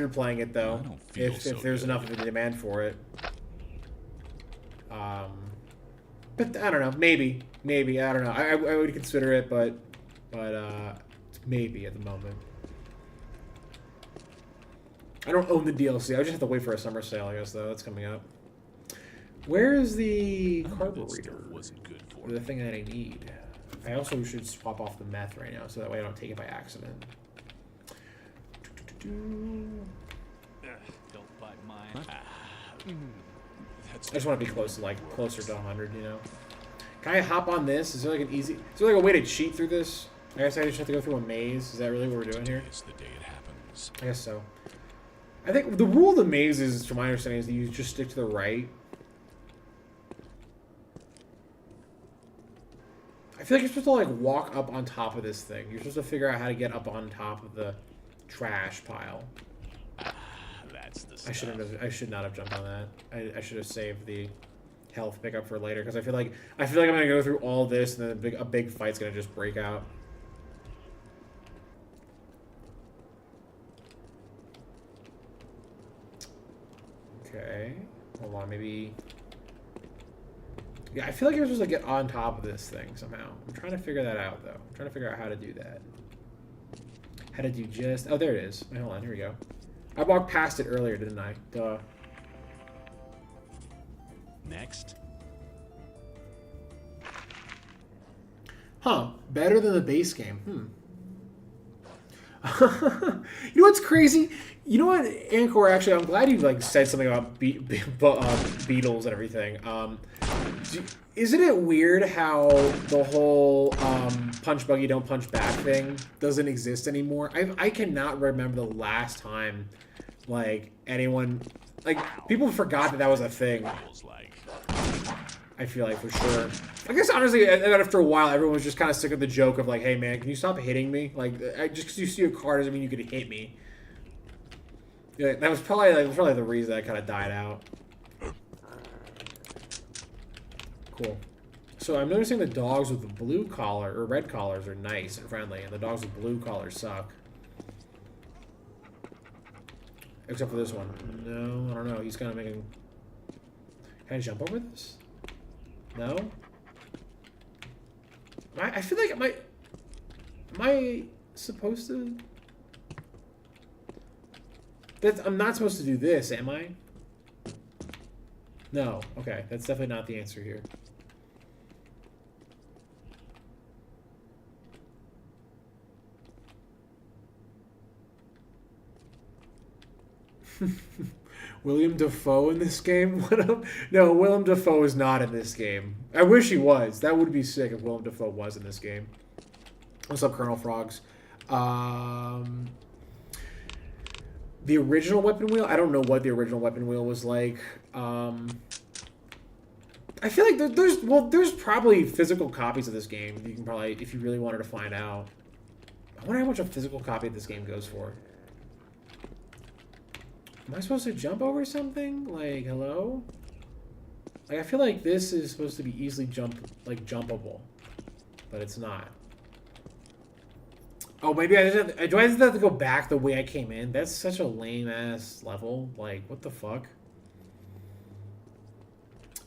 playing it though,
I don't feel
if
so
there's
good.
enough of a demand for it. But I don't know. Maybe I don't know. I would consider it, but maybe at the moment. I don't own the DLC. I would just have to wait for a summer sale, I guess. Though that's coming up. Where is the
I know that
carburetor?
stuff wasn't good for
The
me.
thing that I need. I also should swap off the meth right now, so that way I don't take it by accident.
Don't bite mine.
I just want to be closer to 100, you know. Can I hop on this? Is there like is there like a way to cheat through this? I guess I just have to go through a maze. Is that really what we're doing here?
It's the day it happens.
I guess so. I think the rule of the maze is, from my understanding, is that you just stick to the right. I feel like you're supposed to like walk up on top of this thing. You're supposed to figure out how to get up on top of the trash pile.
That's the
I
stuff.
I should not have jumped on that. I should have saved the health pickup for later because I feel like I'm gonna go through all this and then a big fight's gonna just break out. Okay, hold on, maybe. Yeah, I feel like you're supposed to get on top of this thing somehow. I'm trying to figure that out though. I'm trying to figure out how to do that. How to do just. Oh, there it is. Wait, hold on. Here we go. I walked past it earlier, didn't I? Duh.
Next.
Huh. Better than the base game. You know what's crazy? You know what, Ancor? Actually, I'm glad you like said something about beetles and everything. Isn't it weird how the whole punch buggy don't punch back thing doesn't exist anymore? I cannot remember the last time like anyone like people forgot that was a thing.
Feels like.
I feel like for sure. I guess honestly, after a while, everyone was just kind of sick of the joke of like, "Hey man, can you stop hitting me? Like, just because you see a car doesn't mean you could hit me." Yeah, that was probably the reason that kind of died out. Cool. So I'm noticing the dogs with the blue collar or red collars are nice and friendly, and the dogs with blue collars suck. Except for this one. No, I don't know. He's kind of making. Can I jump over this? No. I feel like am I supposed to? I'm not supposed to do this, am I? No. Okay, that's definitely not the answer here. William Dafoe in this game? What up? No, Willem Dafoe is not in this game. I wish he was. That would be sick if Willem Dafoe was in this game. What's up, Colonel Frogs? The original weapon wheel? I don't know what the original weapon wheel was like. I feel like there's probably physical copies of this game. You can probably, if you really wanted to find out. I wonder how much a physical copy of this game goes for. Am I supposed to jump over something? Like, hello? Like, I feel like this is supposed to be easily jumpable. But it's not. Oh, maybe do I just have to go back the way I came in? That's such a lame-ass level. Like, what the fuck?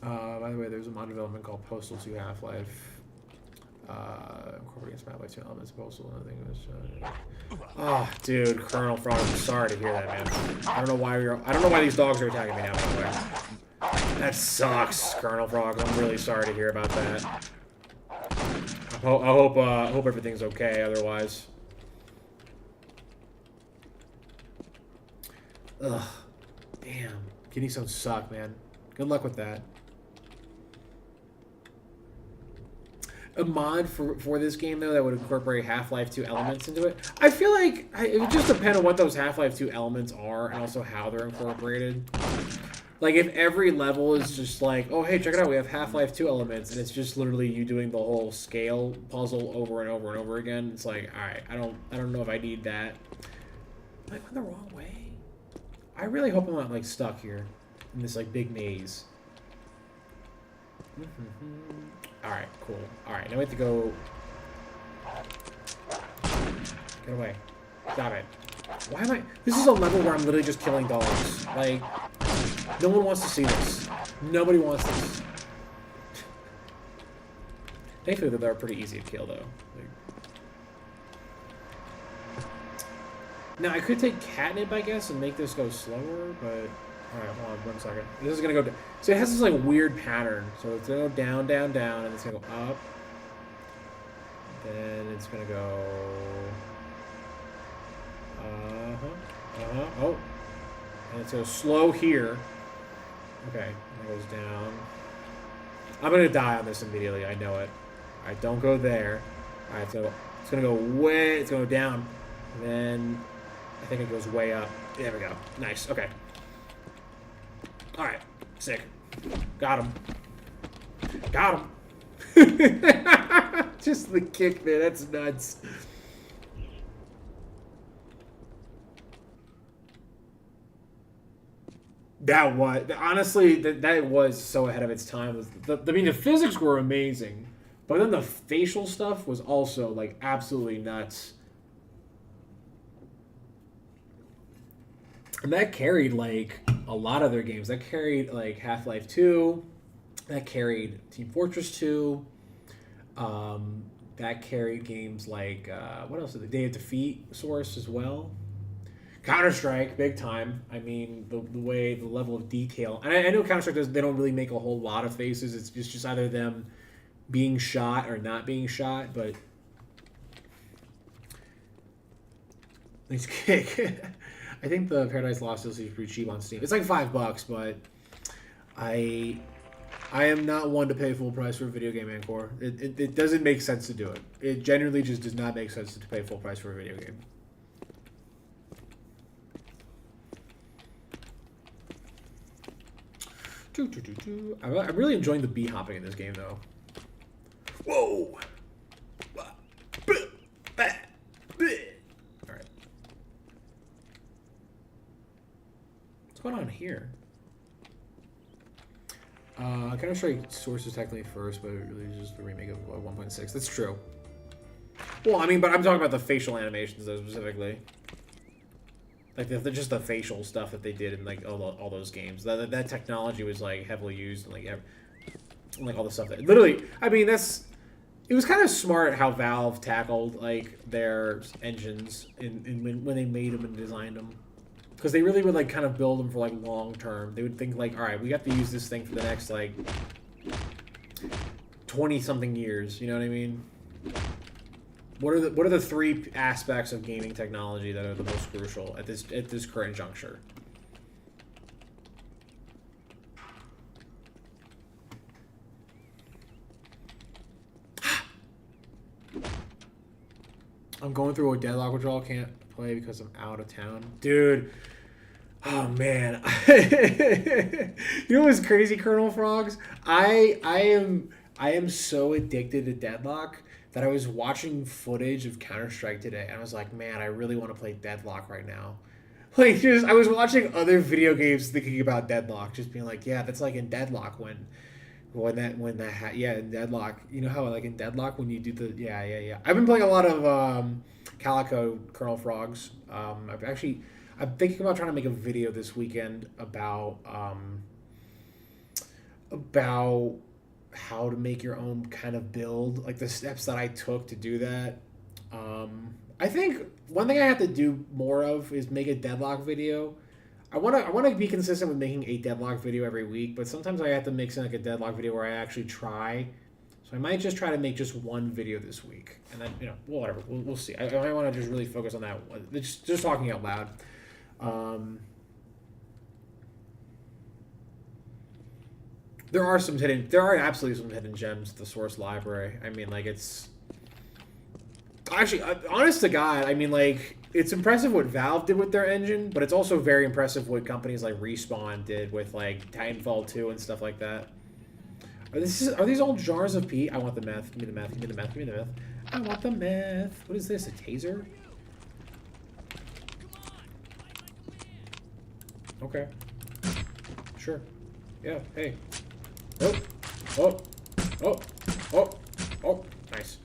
By the way, there's a mod development called Postal 2 Half-Life. Incorporating Half-Life 2 elements of Postal. I think it was... Oh, dude, Colonel Frog, I'm sorry to hear that, man. I don't know why these dogs are attacking me now, by the way. That sucks, Colonel Frog. I'm really sorry to hear about that. I hope everything's okay, otherwise. Ugh. Damn. Kidney stones suck, man. Good luck with that. A mod for this game, though, that would incorporate Half-Life 2 elements into it. I feel like it would just depend on what those Half-Life 2 elements are and also how they're incorporated. Like, if every level is just like, oh, hey, check it out, we have Half-Life 2 elements, and it's just literally you doing the whole scale puzzle over and over and over again, it's like, alright, I don't know if I need that. Am I going the wrong way? I really hope I'm not, like, stuck here in this, like, big maze. Alright, cool. Alright, now we have to go... Get away. Stop it. Why am I... This is a level where I'm literally just killing dogs. Like, no one wants to see this. Nobody wants this. Thankfully, they're pretty easy to kill, though. Like... Now, I could take catnip, I guess, and make this go slower, but... Alright, hold on 1 second. This is gonna go... So it has this, like, weird pattern. So it's gonna go down, down, down, and it's gonna go up. Then it's gonna go... Oh. And it's gonna slow here. Okay, and it goes down. I'm gonna die on this immediately, I know it. Alright, don't go there. Alright, it's gonna go way... It's gonna go down. And then... I think it goes way up. There we go. Nice, okay. Alright, sick. Got him. Got him. Just the kick there, that's nuts. That was, honestly, that was so ahead of its time. I mean, the physics were amazing, but then the facial stuff was also, like, absolutely nuts. And that carried, like, a lot of their games. That carried, like, Half-Life 2. That carried Team Fortress 2. That carried games like, what else? The Day of Defeat Source as well. Counter-Strike, big time. I mean, the level of detail. And I know Counter-Strike, they don't really make a whole lot of faces. It's just either them being shot or not being shot, but... Nice kick. I think the Paradise Lost DLC is pretty cheap on Steam. It's like $5, but I am not one to pay full price for a video game, Anchor. It doesn't make sense to do it. It genuinely just does not make sense to pay full price for a video game. I'm really enjoying the bee hopping in this game, though. Whoa! Alright. What's going on here? Counter-Strike Source is technically first, but it really is just the remake of 1.6. That's true. Well, I mean, but I'm talking about the facial animations, though, specifically. Like, just the facial stuff that they did in, like, all those games. That technology was, like, heavily used in, like, all the stuff that... Literally, I mean, that's... It was kind of smart how Valve tackled, like, their engines when they made them and designed them. Because they really would, like, kind of build them for, like, long term. They would think, like, alright, we got to use this thing for the next, like, 20-something years. You know what I mean? What are the three aspects of gaming technology that are the most crucial at this current juncture? I'm going through a deadlock withdrawal. Can't play because I'm out of town, dude. Oh man, you know what's crazy, Colonel Frogs? I am so addicted to Deadlock that I was watching footage of Counter-Strike today, and I was like, man, I really want to play Deadlock right now. Like, just I was watching other video games thinking about Deadlock, just being like, yeah, that's like in Deadlock in Deadlock. You know how like in Deadlock when you do the yeah. I've been playing a lot of Calico Colonel Frogs. I'm thinking about trying to make a video this weekend about how to make your own kind of build, like the steps that I took to do that. I think one thing I have to do more of is make a Deadlock video. I want to be consistent with making a Deadlock video every week, but sometimes I have to mix in like a Deadlock video where I actually try. So I might just try to make just one video this week, and then whatever. We'll see. I want to just really focus on that one. Just talking out loud. There are absolutely some hidden gems at the source library. I mean, like, it's actually, honest to God, I mean, like, it's impressive what Valve did with their engine, but it's also very impressive what companies like Respawn did with, like, Titanfall 2 and stuff like that. Are these all jars of pee? I want the meth. Give me the meth. Give me the meth. Give me the meth. I want the meth. What is this? A taser? Okay. Sure. Yeah. Hey. Oh. Nice.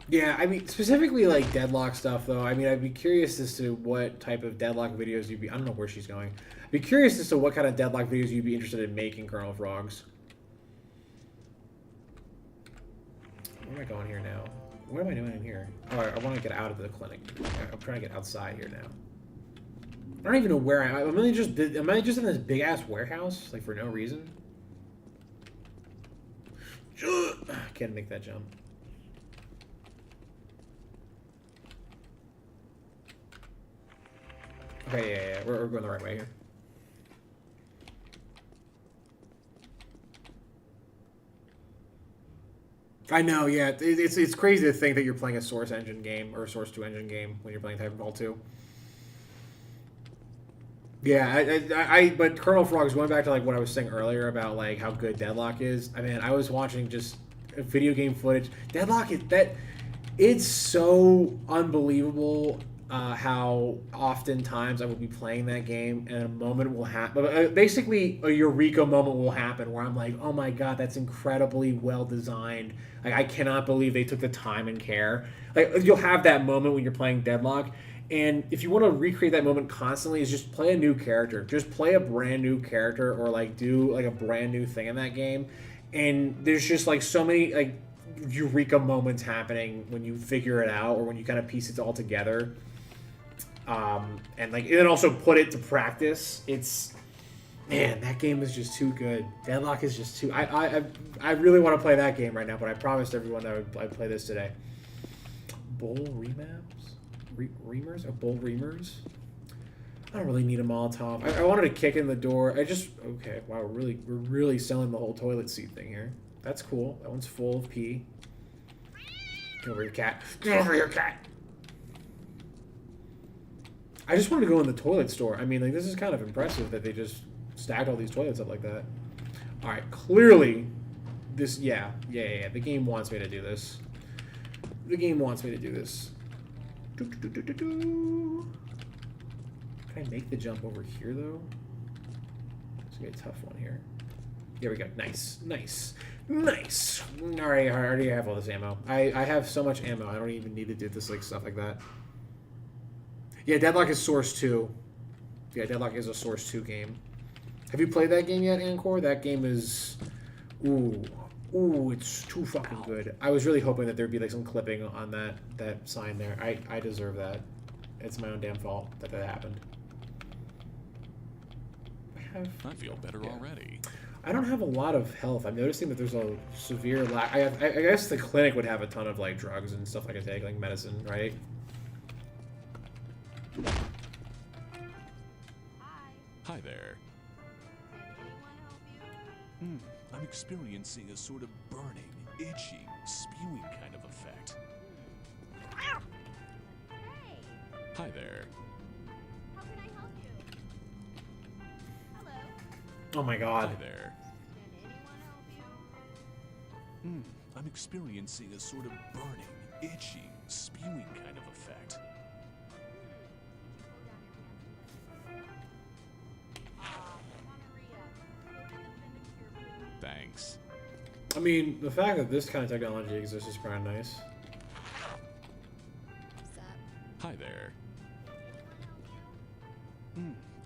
Yeah, I mean, specifically, like, Deadlock stuff, though. I mean, I'd be curious as to what type of Deadlock videos you'd be... I don't know where she's going. I'd be curious as to what kind of Deadlock videos you'd be interested in making, Colonel Frogs. Where am I going here now? What am I doing in here? Oh, I want to get out of the clinic. I'm trying to get outside here now. I don't even know where I am. Am I just in this big-ass warehouse? Like, for no reason? Can't make that jump. Okay, yeah. We're going the right way here. I know, yeah. It's crazy to think that you're playing a Source engine game or a Source 2 engine game when you're playing Titanfall 2. Yeah, but Colonel Frogs, going back to like what I was saying earlier about like how good Deadlock is. I mean, I was watching just video game footage. Deadlock it's so unbelievable how oftentimes I will be playing that game and a moment will happen. Basically, a eureka moment will happen where I'm like, oh my god, that's incredibly well designed. Like, I cannot believe they took the time and care. Like, you'll have that moment when you're playing Deadlock. And if you want to recreate that moment constantly, is just play a new character. Just play a brand new character or like do like a brand new thing in that game. And there's just like so many like eureka moments happening when you figure it out or when you kind of piece it all together. And then also put it to practice. Man, that game is just too good. Deadlock is just too. I really want to play that game right now, but I promised everyone that I'd play this today. Bull remaps, reamers, or bull reamers. I don't really need a Molotov. I wanted to kick in the door. Okay. Wow, we're really selling the whole toilet seat thing here. That's cool. That one's full of pee. Get over your cat. Get over your cat. I just wanted to go in the toilet store. I mean, like, this is kind of impressive that they just stacked all these toilets up like that. All right, clearly, this, yeah. The game wants me to do this. The game wants me to do this. Can I make the jump over here, though? It's gonna be a tough one here. There we go. Nice. Alright, I already have all this ammo. I have so much ammo, I don't even need to do this, like, stuff like that. Yeah, Deadlock is Source 2. Yeah, Deadlock is a Source 2 game. Have you played that game yet, Ancor? That game is... Ooh, it's too fucking good. I was really hoping that there'd be, like, some clipping on that sign there. I deserve that. It's my own damn fault that happened.
I feel better already.
I don't have a lot of health. I'm noticing that there's a severe lack. I guess the clinic would have a ton of, like, drugs and stuff I could take, like medicine, right?
Hi there. I'm experiencing a sort of burning, itching, spewing kind of effect.
Hey,
Hi there.
how can I help you? Hello.
Oh my god.
Hi there.
Can anyone help you?
I'm experiencing a sort of burning, itching, spewing kind of effect. Thanks.
I mean, the fact that this kind of technology exists is pretty nice.
What's up?
Hi there.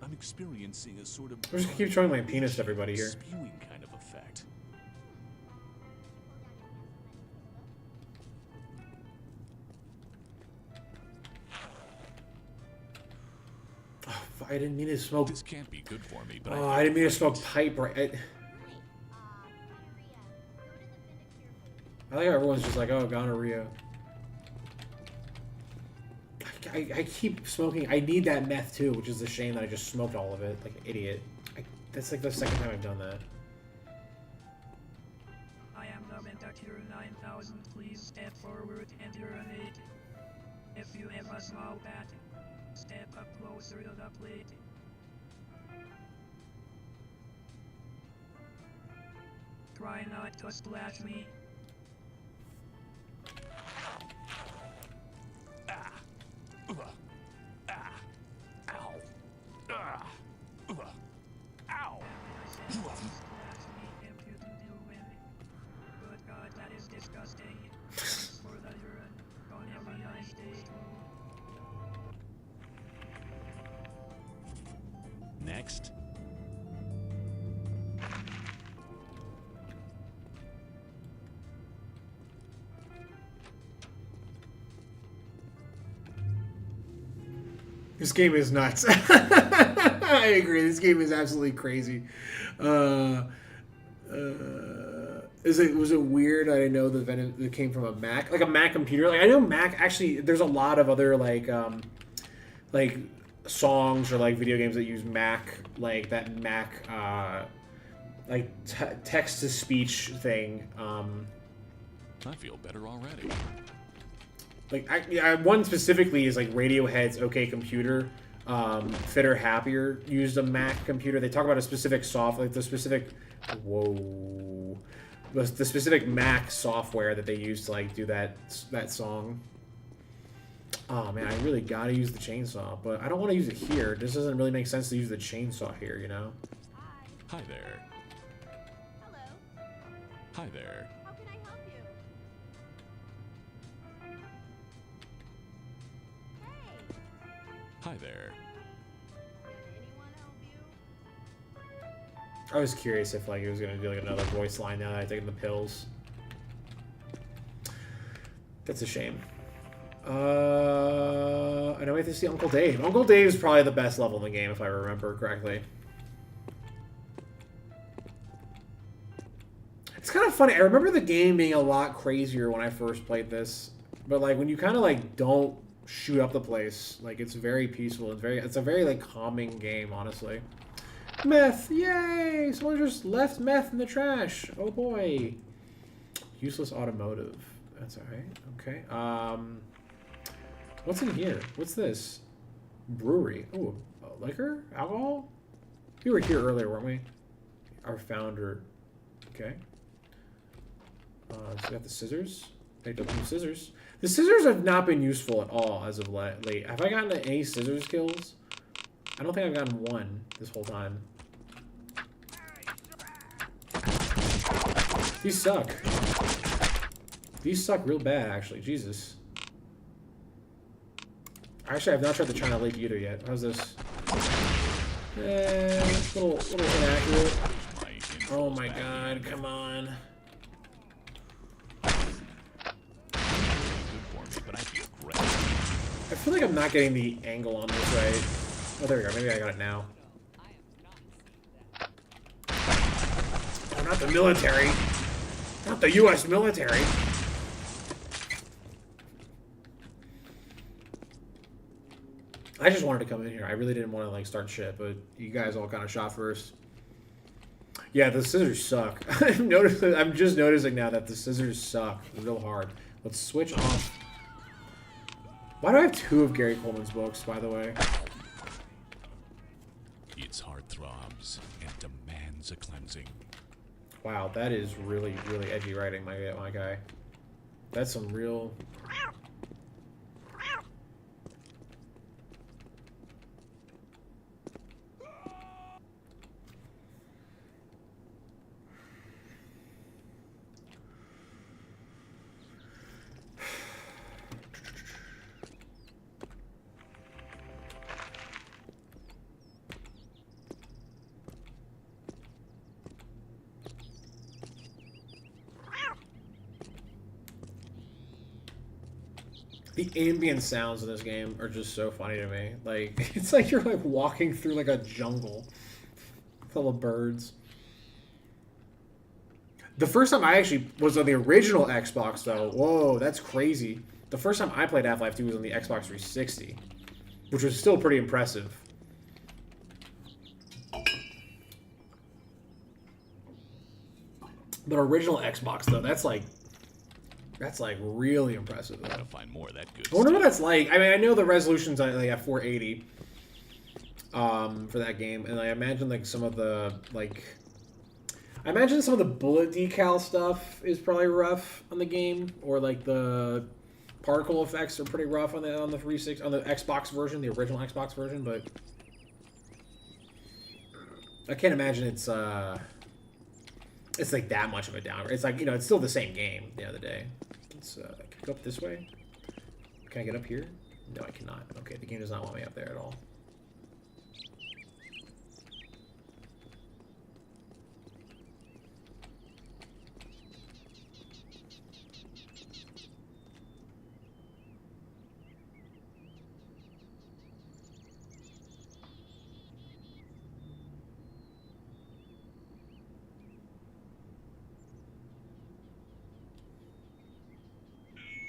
I'm experiencing a sort of
I'm just gonna keep showing my penis to everybody here.
spewing kind of effect.
Oh, I didn't mean to smoke.
This can't be good for me, but
Oh, I didn't mean to smoke pipe. Right.
Gonorrhea. Go to the
I like how everyone's just like, oh, gonorrhea. I keep smoking. I need that meth too, which is a shame that I just smoked all of it like an idiot. That's like the second time I've done that.
I am the Mentor 9000. Please step forward and urinate. If you have a small bat, step up closer to the plate. Try not to splash me.
Ow!
Splash me if you can do it. Good God, that is disgusting. Thanks for the urine. Don't have a nice day.
Next.
This game is nuts. I agree. This game is absolutely crazy. Was it weird? I didn't know that it came from a Mac, like a Mac computer. Like I know Mac actually. There's a lot of other like songs or like video games that use Mac, like that Mac like text to speech thing.
I feel better already.
Like one specifically is like Radiohead's OK Computer. Fitter Happier used a Mac computer. They talk about a specific the specific Mac software that they use to like do that song. Oh man, I really gotta use the chainsaw, but I don't want to use it here. This doesn't really make sense to use the chainsaw here, you know?
Hi there.
Hello.
Hi there.
How can I help you? Hey.
Hi there.
Can anyone help you?
I was curious if like it was gonna do like another voice line now that I've taken the pills. That's a shame. And I wait to see Uncle Dave. Uncle Dave is probably the best level in the game if I remember correctly. funny. I remember the game being a lot crazier when I first played this, but like when you kind of like don't shoot up the place, like it's very peaceful and it's a very like calming game, honestly. Meth, yay! Someone just left meth in the trash. Oh boy. Useless automotive. That's alright. Okay. What's in here? What's this? Brewery. Ooh, liquor? Alcohol? We were here earlier, weren't we? Our founder. Okay. So we got the scissors. Picked up some scissors. The scissors have not been useful at all as of late. Have I gotten any scissors kills? I don't think I've gotten one this whole time. These suck. These suck real bad, actually. Jesus. Actually, I've not tried the China Lake Eater yet. How's this? A little inaccurate. Oh my god, come on. I feel like I'm not getting the angle on this right. Oh, there we go. Maybe I got it now. Oh, not the military. Not the U.S. military. I just wanted to come in here. I really didn't want to like start shit, but you guys all kind of shot first. Yeah, the scissors suck. I'm just noticing now that the scissors suck real hard. Let's switch off. Why do I have 2 of Gary Coleman's books, by the way?
Its heart throbs and demands a cleansing.
Wow, that is really, really edgy writing, my guy. That's some real... The ambient sounds in this game are just so funny to me. Like, it's like you're like walking through like a jungle full of birds. The first time I actually was on the original Xbox, though, whoa, that's crazy. The first time I played Half-Life 2 was on the Xbox 360, which was still pretty impressive. But original Xbox, though, that's like really impressive.
I gotta find more of that good
I wonder
stuff.
what that's like. I mean, I know the resolution's like at 480 for that game, and I imagine like some of the I imagine some of the bullet decal stuff is probably rough on the game, or like the particle effects are pretty rough on the 360 on the Xbox version, the original Xbox version. But I can't imagine it's like that much of a downgrade. It's like, you know, it's still the same game at the end of the day. Let's can I go up this way. Can I get up here? No, I cannot. Okay, the game does not want me up there at all.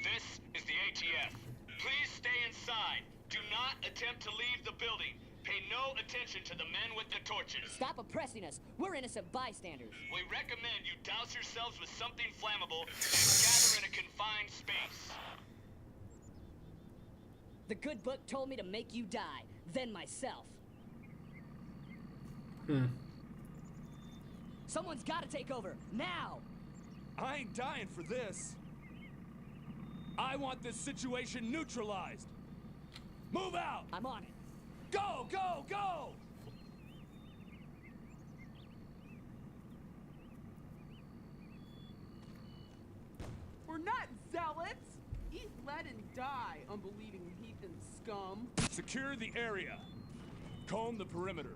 This is the ATF. Please stay inside. Do not attempt to leave the building. Pay no attention to the men with the torches.
Stop oppressing us. We're innocent bystanders.
We recommend you douse yourselves with something flammable and gather in a confined space.
The good book told me to make you die, then myself. Someone's got to take over, now!
I ain't dying for this. I want this situation neutralized. Move out!
I'm on it.
Go, go, go!
We're not zealots! Eat lead and die, unbelieving heathen scum.
Secure the area. Comb the perimeter.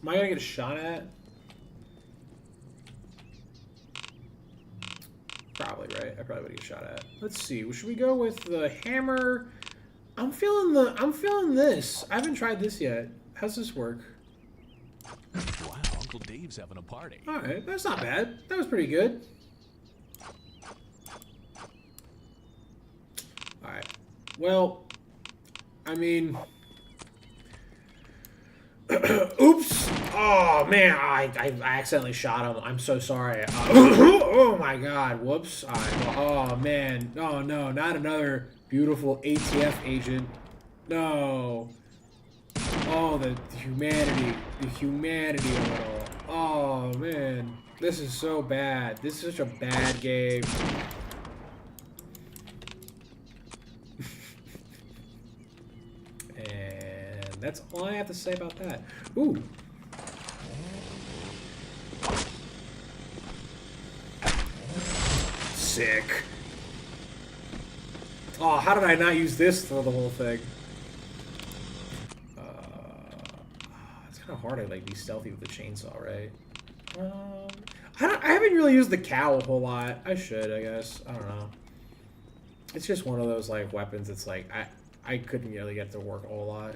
Am I gonna get shot at? Probably, right? I probably would get shot at. Let's see. Should we go with the hammer? I'm feeling this. I haven't tried this yet. How's this work?
Wow, Uncle Dave's having a party.
All right, that's not bad. That was pretty good. All right. Well, I mean, oops. Oh man, I accidentally shot him. I'm so sorry. Oh my God. Whoops. All right. Well, oh man. Oh no, not another beautiful ATF agent. No. Oh, the humanity of it all. Oh man, this is so bad. This is such a bad game. And that's all I have to say about that. Ooh. Sick. Oh, how did I not use this for the whole thing? It's kind of hard to like be stealthy with the chainsaw, right? I haven't really used the cow a whole lot. I should, I guess. I don't know. It's just one of those like weapons. It's like I couldn't really get to work a whole lot.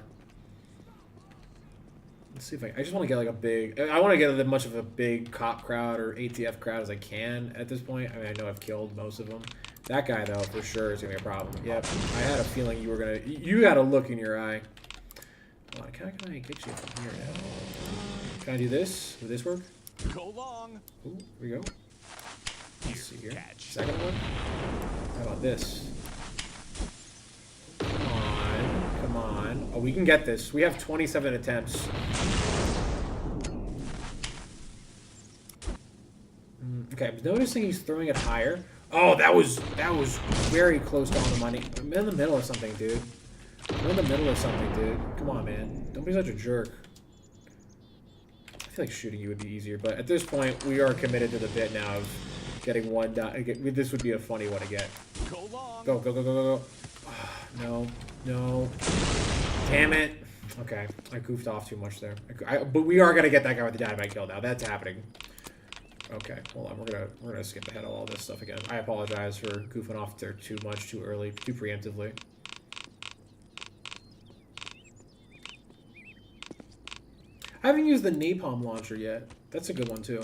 Let's see if I just want to get like a big. I want to get as much of a big cop crowd or ATF crowd as I can at this point. I mean, I know I've killed most of them. That guy though, for sure, is gonna be a problem. Yep, I had a feeling you were gonna. You had a look in your eye. Hold on, can I get you from here now? Can I do this? Will this work?
Go long.
Ooh, here we go. Let's see here. Second one. How about this? Come on. Come on. Oh, we can get this. We have 27 attempts. Okay, I'm noticing he's throwing it higher. Oh, that was very close to on the money. I'm in the middle of something, dude. I'm in the middle of something, dude. Come on, man. Don't be such a jerk. I feel like shooting you would be easier, but at this point, we are committed to the bit now of getting one down. This would be a funny one to get.
Go long.
Go, go, go, go, go, go. Oh, no, no. Damn it. Okay, I goofed off too much there. But we are gonna get that guy with the dynamite kill now. That's happening. Okay, hold on. We're gonna skip ahead of all this stuff again. I apologize for goofing off there too much, too early, too preemptively. I haven't used the napalm launcher yet. That's a good one too.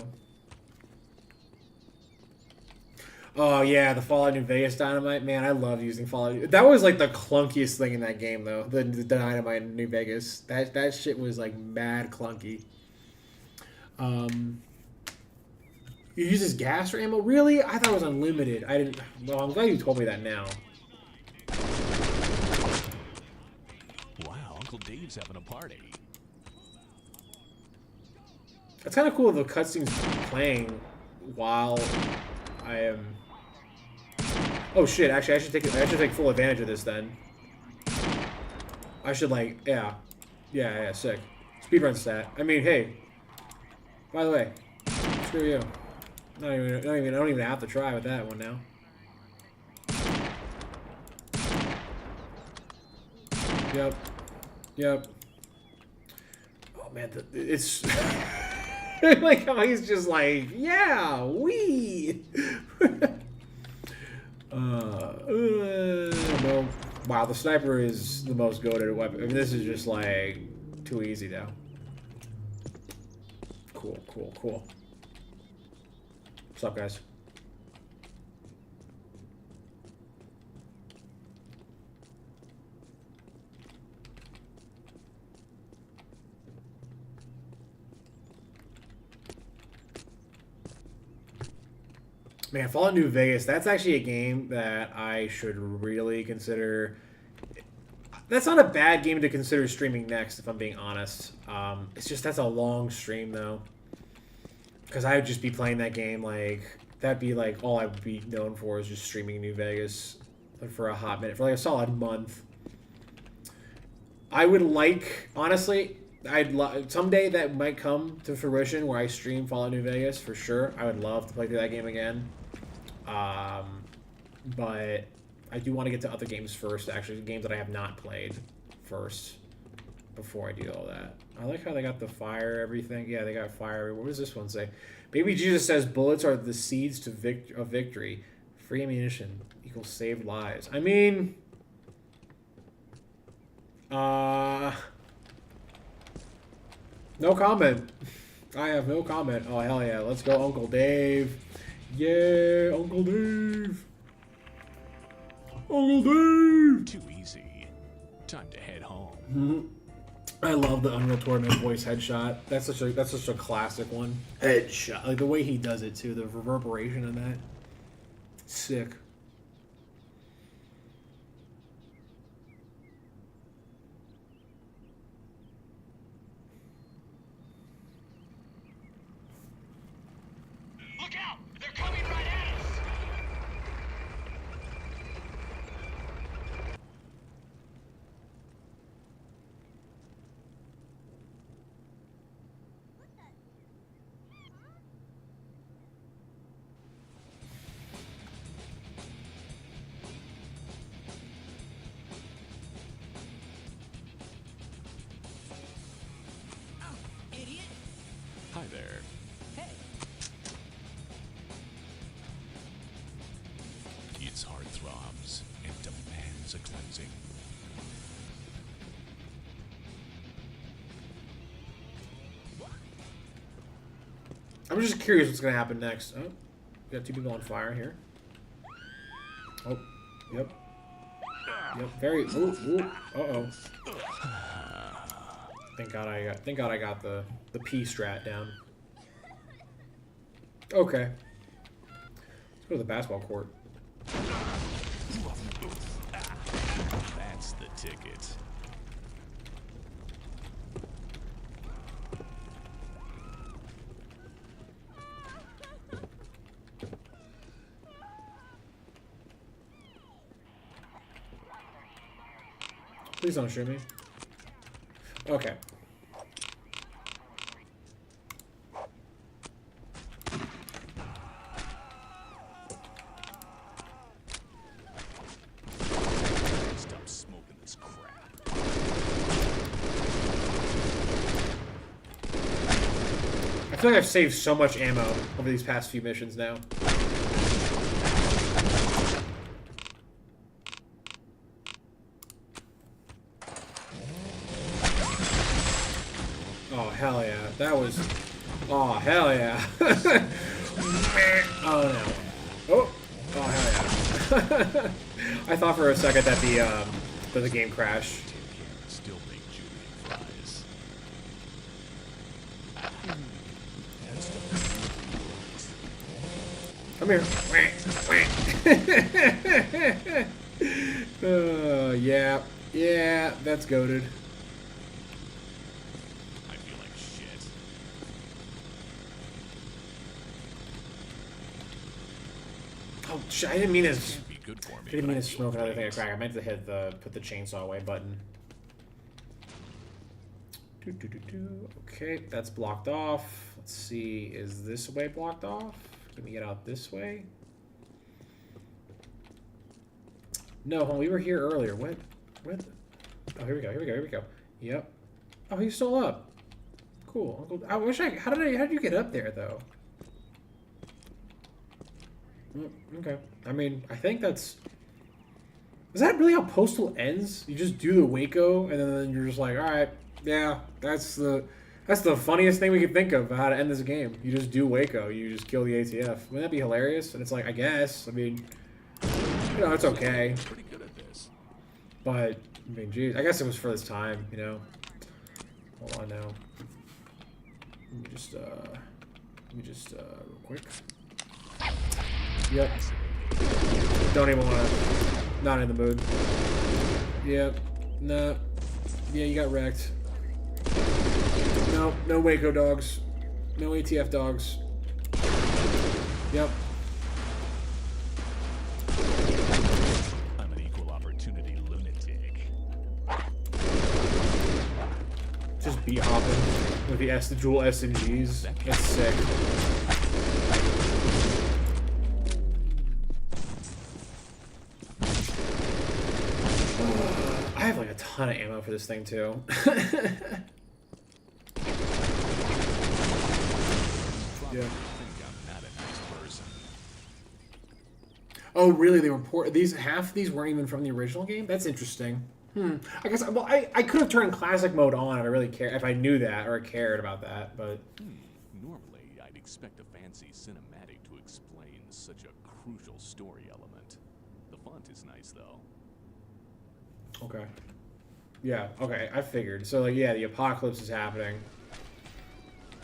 Oh yeah, the Fallout New Vegas dynamite. Man, I love using Fallout. That was like the clunkiest thing in that game though. The dynamite in New Vegas. That shit was like mad clunky. You use this gas for ammo? Really? I thought it was unlimited. I didn't. Well, I'm glad you told me that now.
Wow, Uncle Dave's having a party.
It's kind of cool the cutscene's playing while I am. Oh shit! Actually, I should take full advantage of this then. I should like yeah, sick. Speedrun stat. I mean, hey. By the way, screw you. I don't even have to try with that one now. Yep. Yep. Oh man, it's like how he's just like, yeah, we. No. Wow, the sniper is the most goated weapon. I mean, this is just like too easy now. Cool, cool, cool. What's up, guys? Man, Fallout New Vegas, that's actually a game that I should really consider. That's not a bad game to consider streaming next, if I'm being honest. It's just that's a long stream, though. Because I would just be playing that game, like, that'd be, like, all I would be known for is just streaming New Vegas for a hot minute, for, like, a solid month. I would like, honestly, someday that might come to fruition where I stream Fallout New Vegas, for sure. I would love to play through that game again. But I do want to get to other games first, actually, games that I have not played first, before I do all that. I like how they got the fire, everything. Yeah, they got fire. What does this one say? Baby Jesus says bullets are the seeds to of victory. Free ammunition equals saved lives. I mean, No comment. I have no comment. Oh, hell yeah. Let's go, Uncle Dave. Yeah, Uncle Dave. Uncle Dave.
Too easy. Time to head home.
I love the Unreal Tournament voice headshot. That's such a classic one. Headshot. Like the way he does it too, the reverberation in that. Sick.
Look out! They're coming right at us!
Hi there.
Hey,
Its heart throbs and demands a cleansing.
I'm just curious what's gonna happen next. Oh, we got two people on fire here. Oh, yep. Yep, very. Ooh, ooh. Uh-oh. Thank God I got the P strat down. Okay. Let's go to the basketball court.
That's the ticket.
Please don't shoot me. Okay.
Stop smoking this crap.
I feel like I've saved so much ammo over these past few missions now. Oh, hell yeah. That was... Oh, hell yeah. Oh, no. Oh, oh, hell yeah. I thought for a second that the game crashed.
Still make Julian fries.
Come here. Yeah. Yeah, that's goated.
I feel like shit.
Oh, I didn't mean to...
Can't be good for me.
I didn't
but
mean to
feel
smoke another thing
great.
of crack. I meant to hit put the chainsaw away button. Okay, that's blocked off. Let's see, is this way blocked off? Can we get out this way? No, hold on, we were here earlier. What? What? Oh, here we go. Here we go. Here we go. Yep. Oh, he's still up. Cool. I wish I. How did you get up there though? Okay. I mean, I think that's... Is that really how Postal ends? You just do the Waco, and then you're just like, all right, yeah, that's the funniest thing we could think of how to end this game. You just do Waco. You just kill the ATF. Wouldn't that be hilarious? And it's like, I guess. I mean, you know, it's okay.
Pretty good at this.
But, I mean, geez, I guess it was for this time, you know. Hold on now. Let me just, real quick. Yep. Don't even want to. Not in the mood. Yep. No. Yeah, you got wrecked. No. No Waco dogs. No ATF dogs. Yep.
I'm an equal opportunity lunatic.
Just beat hopping with the dual SMGs. That's sick. I have like a ton of ammo for this thing too. Yeah.
I think I'm not a nice person.
Oh, really? They were poor. Half of these weren't even from the original game. That's interesting. I guess well, I could have turned classic mode on if I really cared, if I knew that or cared about that, but
Normally, I'd expect a fancy cinematic to explain such a crucial story element. The font is nice, though.
okay. Yeah, okay, I figured. So like, yeah, the apocalypse is happening.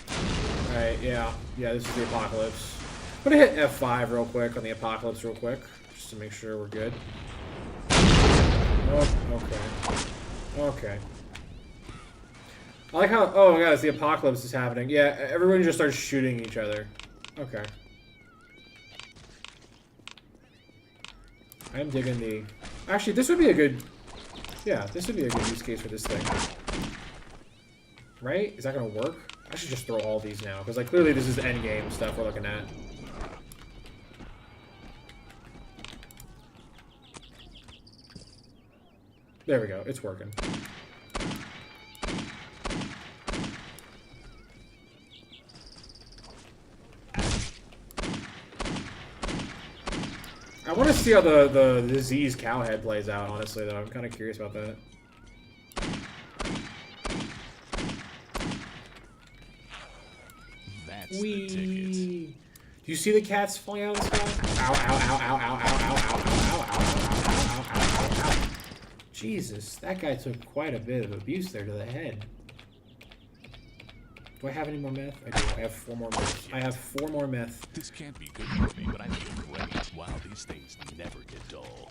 All right, yeah, this is the apocalypse. I'm gonna hit F5 real quick on the apocalypse real quick, just to make sure we're good. Oh, okay. Okay. I like how... Oh my god, it's the apocalypse is happening. Yeah, everyone just starts shooting each other. Okay. I am digging the... Actually, this would be a good... Yeah, this would be a good use case for this thing. Right? Is that gonna work? I should just throw all these now, because like clearly this is the end game stuff we're looking at. There we go. It's working. I want to see how the disease cowhead plays out, honestly, though. I'm kind of curious about that.
That's
Whee!
the ticket.
Do you see the cats falling out of the sky? Ow, ow, ow, ow, ow, ow, ow, ow, ow, ow, ow, ow, ow, ow, ow, ow. Jesus, that guy took quite a bit of abuse there to the head. Do I have any more meth? I do. I have 4 more meth. I have 4 more meth.
This can't be good for me, but I feel great. Wow, these things never get dull.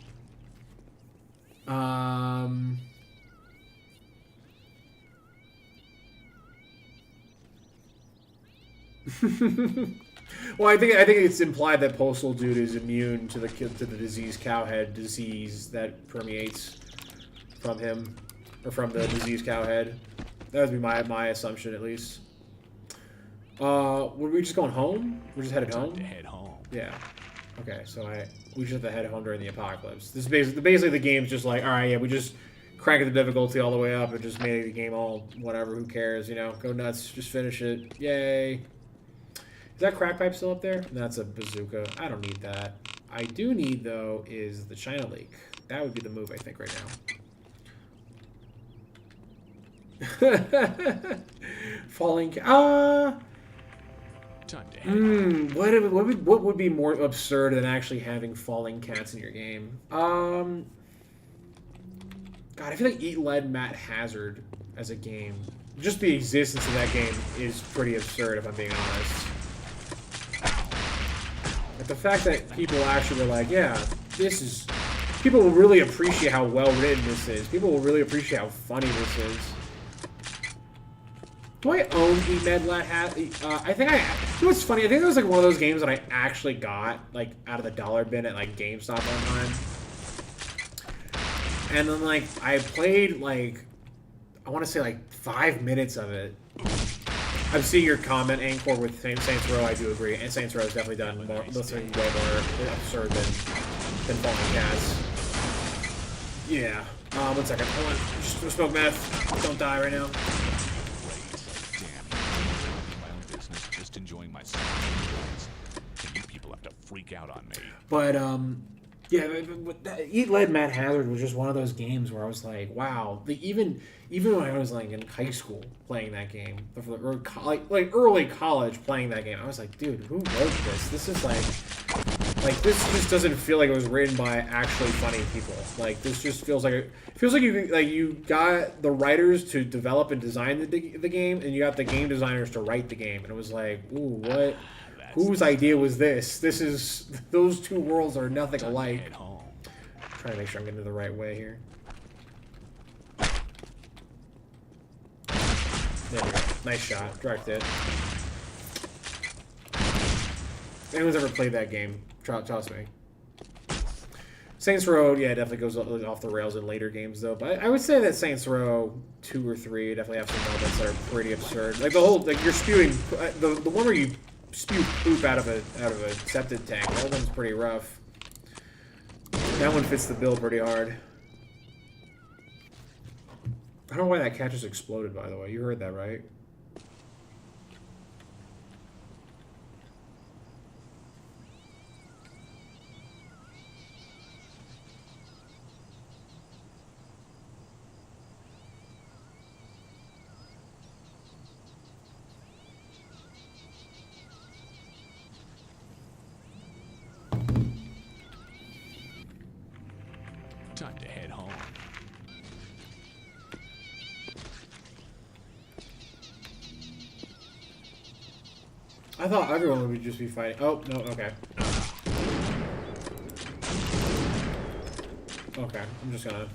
Well, I think it's implied that Postal Dude is immune to the disease cowhead disease that permeates from him, or from the disease cowhead. That would be my assumption, at least. Were we just going home? We're just headed home?
To head home.
Yeah. Okay, so we just have to head home during the apocalypse. This is basically the game's just like, alright, yeah, we just cranked the difficulty all the way up and just made the game all whatever, who cares, you know? Go nuts, just finish it. Yay. Is that crack pipe still up there? That's a bazooka. I don't need that. I do need, though, is the China Lake. That would be the move, I think, right now. Falling...
Time to head.
What would be more absurd than actually having falling cats in your game? God, I feel like Eat Lead Matt Hazard as a game. Just the existence of that game is pretty absurd, if I'm being honest. But the fact that people actually were like, yeah, this is... People will really appreciate how well written this is. People will really appreciate how funny this is. Do I own Eat Med Lat Hat? I think I... You know what's funny? I think it was like one of those games that I actually got, like, out of the dollar bin at, like, GameStop one time. And then, like, I played, like... I want to say, like, 5 minutes of it. I'm seeing your comment, Anchor, with Saints Row. I do agree. And Saints Row has definitely done more, listening way more absurd than Falling Cats. Yeah. 1 second. Hold on. Just smoke meth. Don't die right now.
Just enjoying myself. And you people have to freak out on me.
But yeah, Eat Lead Matt Hazard was just one of those games where I was like, wow. Even when I was like in high school playing that game, or like early college playing that game, I was like, dude, who wrote this? This is like this just doesn't feel like it was written by actually funny people. Like this just feels like you got the writers to develop and design the game, and you got the game designers to write the game, and it was like, ooh, what? Whose idea was this? Those two worlds are nothing alike. I'm trying to make sure I'm getting to the right way here. There we go. Nice shot. Direct it. If anyone's ever played that game, trust me. Saints Row, yeah, definitely goes off the rails in later games, though. But I would say that Saints Row 2 or 3 definitely have some moments that are pretty absurd. Like the whole, like you're spewing, the one where you spew poop out of a septic tank. That one's pretty rough. That one fits the bill pretty hard. I don't know why that cat just exploded, by the way. You heard that, right? I thought everyone would just be fighting. Oh, no, okay. Okay, I'm just gonna...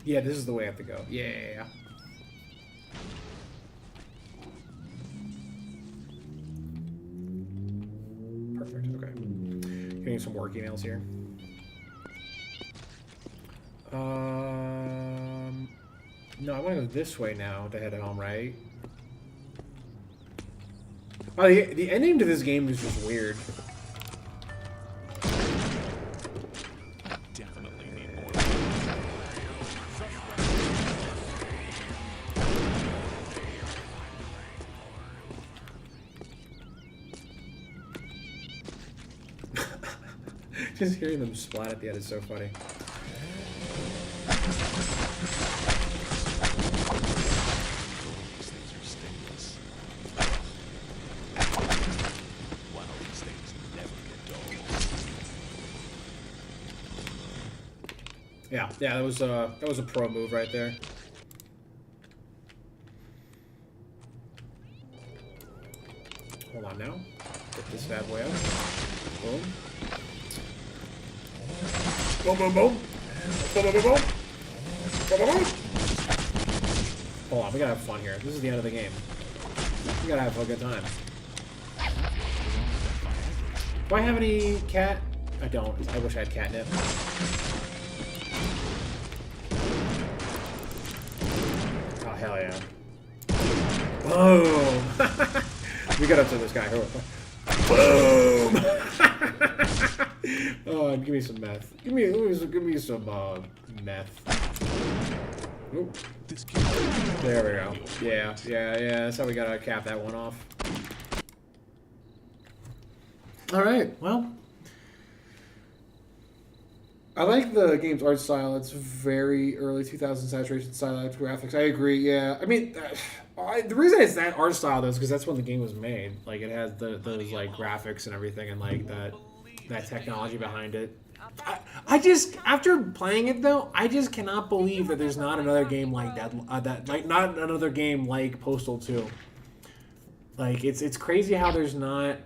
Yeah, this is the way I have to go. Yeah. Perfect, okay. Getting some work emails here. No, I want to go this way now to head home, right? Oh, the ending to this game is just weird.
I definitely need more.
Just hearing them splat at the end is so funny.
These things are stainless. Wow, these things never get dull.
Yeah, that was a pro move right there. Hold on now. Get this bad boy out. Boom. Boom, boom, boom. Boom, boom, boom, boom. Boom, boom, boom. Hold on, we gotta have fun here. This is the end of the game. We gotta have a good time. Do I have any cat? I don't. I wish I had catnip. Oh, hell yeah. Boom! We got up to this guy. Boom! Oh, give me some meth. Give me some meth. Oop. There we go. Yeah. That's how we gotta cap that one off. All right. Well, I like the game's art style. It's very early 2000s saturation stylized graphics. I agree. Yeah. I mean, the reason it's that art style though is because that's when the game was made. Like it has those like graphics and everything, and like that technology behind it. I just, after playing it though, I just cannot believe that there's not another game like that. Like not another game like Postal 2. Like it's crazy how there's not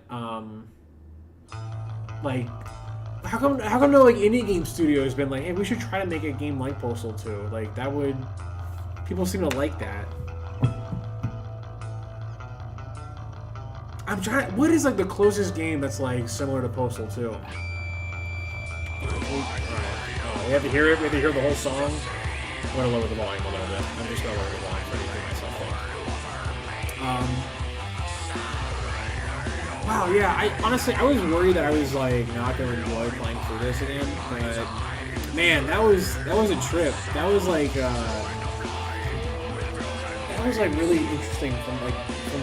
like. How come no like indie game studio has been like, hey, we should try to make a game like Postal 2? Like that would, people seem to like that. I'm trying. What is like the closest game that's like similar to Postal 2? Oh, we have to hear it. We have to hear the whole song. I'm gonna lower the volume a little bit. I'm just gonna lower the volume for myself. Wow, yeah. I honestly, I was worried that I was like not gonna enjoy playing through this again, but man, that was a trip. That was like really interesting from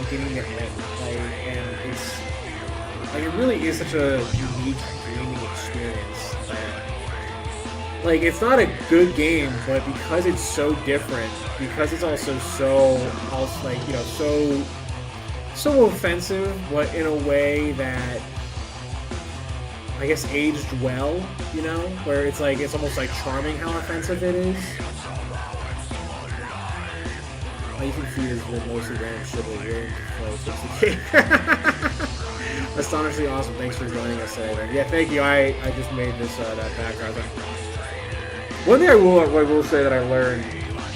beginning to end. Like, and it's like it really is such a unique gaming experience. Like it's not a good game, but because it's so different, because it's also like so offensive, but in a way that I guess aged well, you know, where it's like it's almost like charming how offensive it is. All you can feed is with mostly random shit while you're in the Astonishingly awesome. Thanks for joining us today. Yeah, thank you. I just made this that background. One thing I will say that I learned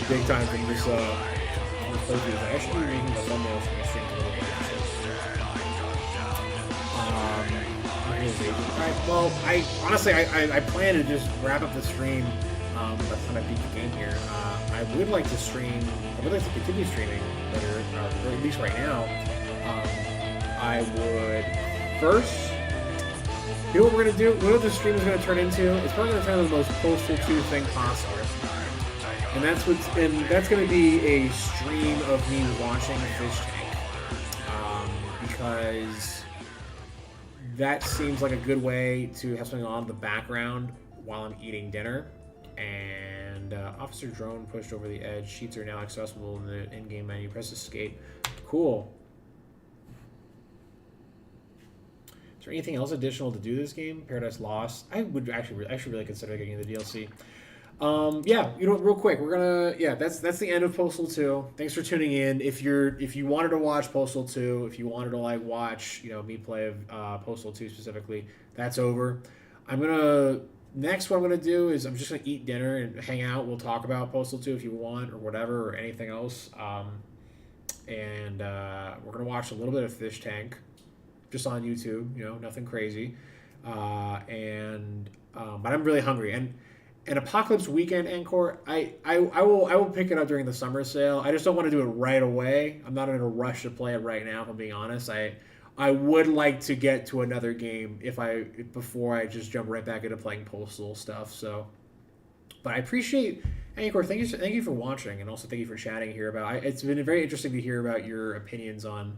big time from this playthrough is I actually be making the thumbnails for my stream a little bit. Alright, well, I honestly I plan to just wrap up the stream by the time I beat the game here. I would like to continue streaming later, or at least right now. I would first. You know what we're gonna do? What this stream is gonna turn into? It's probably gonna turn into the most Postal 2 thing possible. And that's gonna be a stream of me watching Fish Tank. Because that seems like a good way to have something on in the background while I'm eating dinner. And Officer Drone pushed over the edge. Sheets are now accessible in the in-game menu. Press escape. Cool. Is there anything else additional to do this game? Paradise Lost. I should really consider getting the DLC. Yeah, real quick, we're gonna that's the end of Postal 2. Thanks for tuning in. If you wanted to watch Postal 2, if you wanted to like watch me play Postal 2 specifically, that's over. Next what I'm gonna do is I'm just gonna eat dinner and hang out. We'll talk about Postal 2 if you want or whatever or anything else. And we're gonna watch a little bit of Fish Tank, just on YouTube. Nothing crazy. But I'm really hungry and Apocalypse Weekend Encore, I will pick it up during the summer sale. I just don't want to do it right away. I'm not in a rush to play it right now, if I'm being honest. I would like to get to another game before I just jump right back into playing Postal stuff. So, but I appreciate Encore. Thank you for watching, and also thank you for chatting here about. It's been very interesting to hear about your opinions on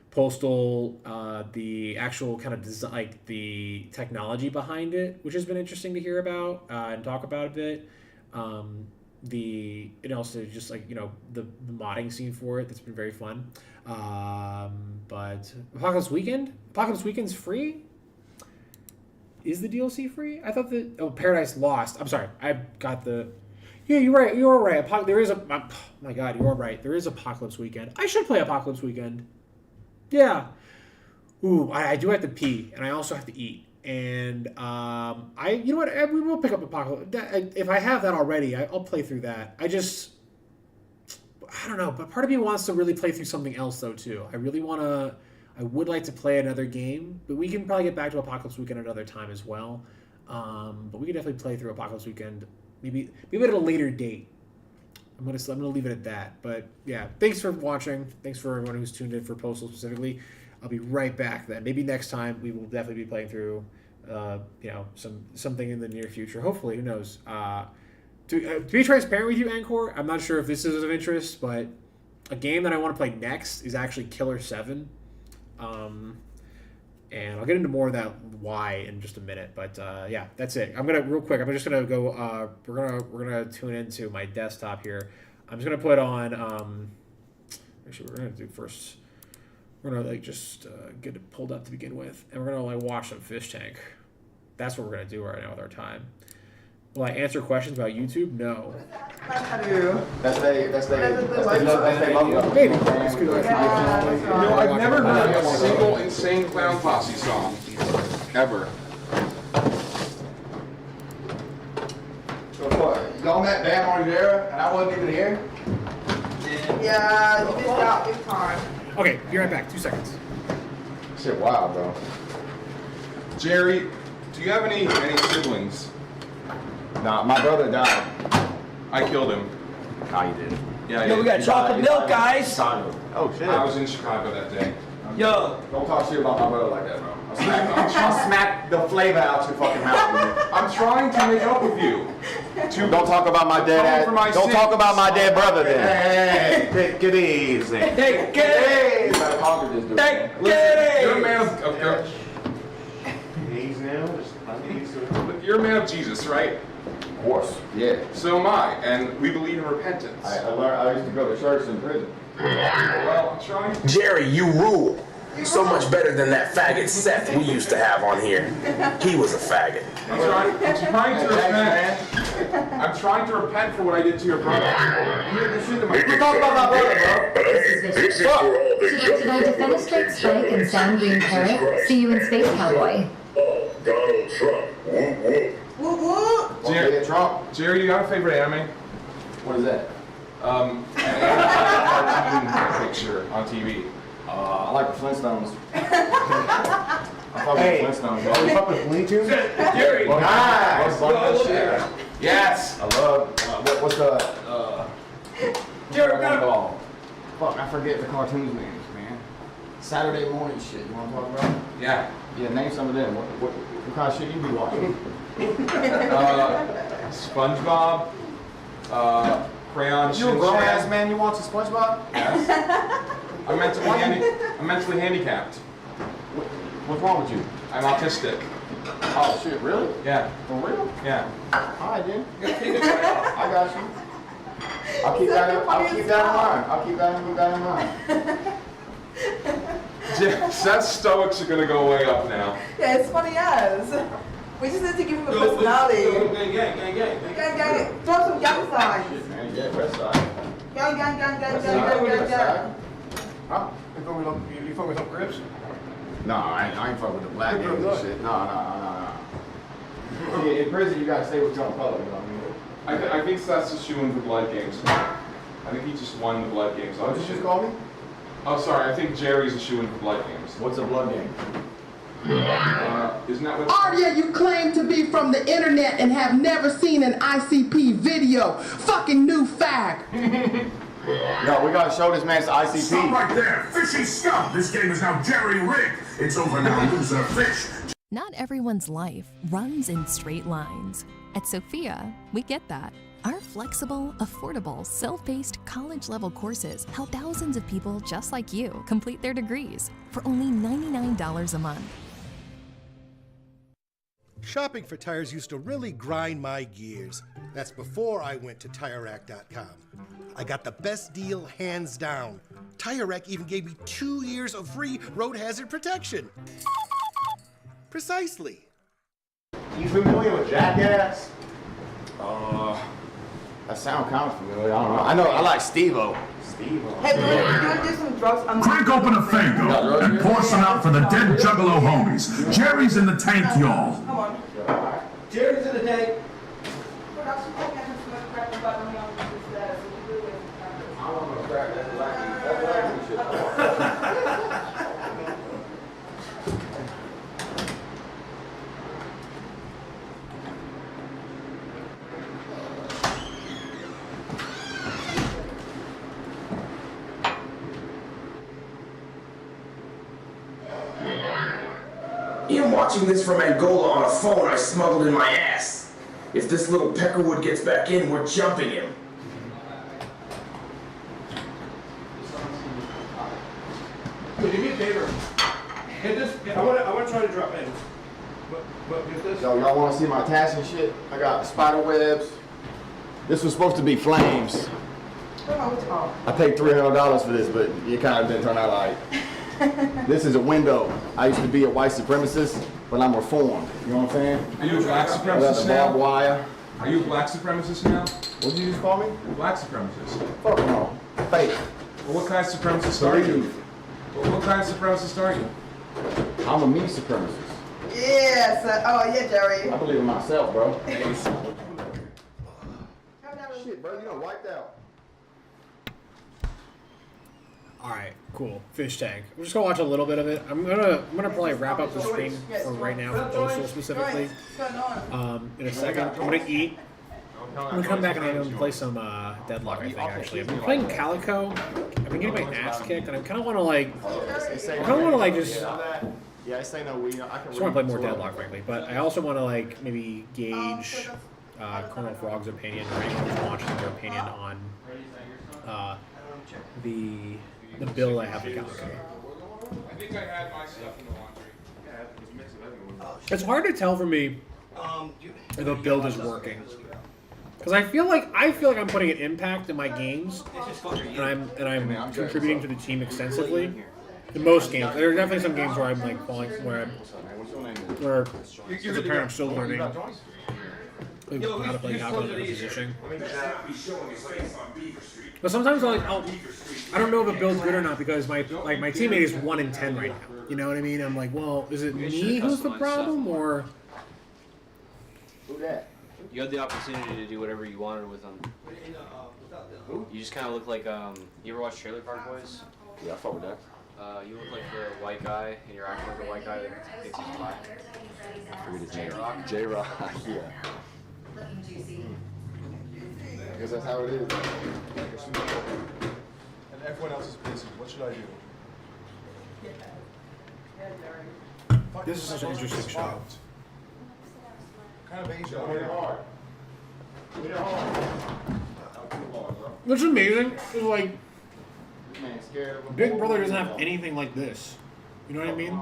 Postal, the actual kind of design, like the technology behind it, which has been interesting to hear about and talk about a bit. And also just like the modding scene for it, that's been very fun. But Apocalypse Weekend's free. Is the DLC free? I thought that Paradise Lost. I'm sorry, I got the. Yeah, you're right. You're right. There is a. Oh my God, you're right. There is Apocalypse Weekend. I should play Apocalypse Weekend. Yeah. Ooh, I do have to pee, and I also have to eat. And you know what? We will pick up Apocalypse. If I have that already, I'll play through that. I don't know, but part of me wants to really play through something else though too. I would like to play another game, but we can probably get back to Apocalypse Weekend another time as well. But we can definitely play through Apocalypse Weekend, maybe at a later date. I'm gonna leave it at that. But yeah, thanks for watching. Thanks for everyone who's tuned in for Postal specifically. I'll be right back then. Maybe next time we will definitely be playing through, something in the near future. Hopefully, who knows? To be transparent with you, Encore, I'm not sure if this is of interest, but a game that I want to play next is actually Killer 7. And I'll get into more of that why in just a minute. But yeah, that's it. I'm just gonna go. We're gonna tune into my desktop here. I'm just gonna put on. Actually, we're gonna do first. We're gonna just get it pulled up to begin with, and we're gonna watch some Fish Tank. That's what we're gonna do right now with our time. Will I answer questions about YouTube? No.
That's they logo.
Maybe.
I've never heard a single Insane Clown Posse song. Ever. So what? Y'all met Bam Margera and I wasn't even here?
Yeah, you missed out big time.
Okay, be right back. 2 seconds.
Shit, wow, bro. Jerry, do you have any siblings?
Nah, my brother died.
I killed him.
Nah, you didn't.
Yeah,
Yo, we got chocolate milk, guys.
Oh shit.
I was in Chicago that day.
Yo.
Don't talk shit about my brother like that, bro. I'll smack the flavor out your fucking mouth.
I'm trying to make up with you.
Don't talk about my dead ass. Don't talk about my dead brother then. Hey, take it easy.
Take it easy.
Gotta conquer this dude.
Take it easy.
You're a man of
Easy now.
You're a man of Jesus, right?
Of course. Yeah.
So am I, and we believe in repentance.
I used to go to church in prison.
Well, I'm trying.
Jerry, you rule. You're so much better than that faggot Seth we used to have on here. He was a faggot.
I'm trying to repent. I'm trying to repent for what I did to your brother.
We're talking about my brother, bro.
This is for all the
Should I defenestrate Spike and sound green parrot? See you in Space Cowboy.
Oh, Donald Trump. Whoop whoop.
Jerry, you got a favorite anime?
What is that?
An cartoon picture on TV.
I like the Flintstones. I fuck with the Flintstones, bro. You fuck with Looney Tunes?
Jerry!
Nice!
Yes!
I love, what's the,
Jerry, go!
Fuck, I forget the cartoons names, man. Saturday morning shit, you wanna talk about?
Yeah.
Yeah, name some of them. What kind of shit you be watching?
SpongeBob, Crayon
You a grown ass man, you watch SpongeBob?
Yes. I'm mentally handicapped.
What's wrong with you?
I'm autistic.
Oh shit, really?
Yeah.
For real?
Yeah.
Alright then. I got you. I'll keep that in mind.
Seth's stoics are gonna go way up now.
Yeah, it's funny as. We just need to give him a personality.
Gang.
Throw some gang signs.
Man, yeah, west side.
Gang.
Huh? You fuck with some Crips? No, I ain't fuck with the black games and shit. No. See, in prison, you gotta stay with your own color, you know what I mean?
I think that's just shooing for blood games. I think he just won the blood games.
What did you just call me?
Oh, sorry. I think Jerry's a shooing for blood games.
What's a blood game?
Isn't that what?
Arya, you claim to be from the internet and have never seen an ICP video. Fucking new fag.
Yo, we gotta show this man his ICP.
Stop right there, fishy scum. This game is now jerry-rigged. It's over now, loser fish.
Not everyone's life runs in straight lines. At Sophia, we get that. Our flexible, affordable, self-paced college-level courses help thousands of people just like you complete their degrees for only $99 a month.
Shopping for tires used to really grind my gears. That's before I went to TireRack.com. I got the best deal hands down. Tire Rack even gave me 2 years of free road hazard protection. Precisely.
You familiar with Jackass? That sound kind of familiar. I don't know. I like Steve-O. Steve-O.
Hey, we're gonna do some drugs.
Crank open a Fango and pour some out for the dead Juggalo homies. Jerry's in the tank, y'all.
Come on.
Jerry's in the tank.
I want to crack that black shit.
I'm watching this from Angola on a phone I smuggled in my ass. If this little Peckerwood gets back in, we're jumping him.
Could you do me a favor? Hit this. I want to try to drop in. But get this.
Yo, y'all want to see my attachment and shit? I got spider webs. This was supposed to be flames. I paid $300 for this, but it kind of didn't turn out like. This is a window. I used to be a white supremacist, but I'm reformed. You know what I'm saying?
Are you a black
I got
supremacist
the
now?
barbed wire.
Are you a black supremacist now?
What did you just call me?
Black supremacist.
Fuck no. Fake.
Well, what kind of supremacist are you? Well, what kind of supremacist are you?
I'm a me supremacist.
Yes. Oh, yeah, Jerry.
I believe in myself, bro. Shit, bro, you done wiped out.
All right, cool. Fish tank. I'm just gonna watch a little bit of it. I'm gonna probably wrap up the stream for right now for Postal specifically. In a second, I'm gonna eat. I'm gonna come back and I'm gonna play some Deadlock. I think actually. I've been playing Calico. I've been getting my ass kicked, and I kind of want to like. Just.
Yeah, I say no. I just
want to play more Deadlock, frankly, but I also want to like maybe gauge Colonel Frog's opinion or anyone who's watching their opinion on the build I have for Calico.
I think I had my stuff in the laundry. Yeah, it was mixed with everyone.
It's hard to tell for me if a build is working, because I feel like I'm putting an impact in my games, and I'm contributing to the team extensively. In most games, there are definitely some games where I'm like falling, where as a parent I'm still learning how to play Calico in a position. But sometimes I don't know if a build's good or not because my teammate is 1 in 10 right now. You know what I mean? I'm like, well, is it me who's the problem or?
Who that?
You had the opportunity to do whatever you wanted with them. You just kind of look like you ever watch Trailer Park Boys?
Yeah, I fuck with that.
You look like the white guy, and you're acting like the white guy that thinks he's black.
I forget his name.
J-Rock?
J-Rock, yeah. I guess that's how it is.
And everyone else is busy. What should I do?
This is such an interesting show.
What kind of Asia are you?
What's amazing is like
Man, scared of
Big Brother doesn't have anything like this. You know what I mean?
And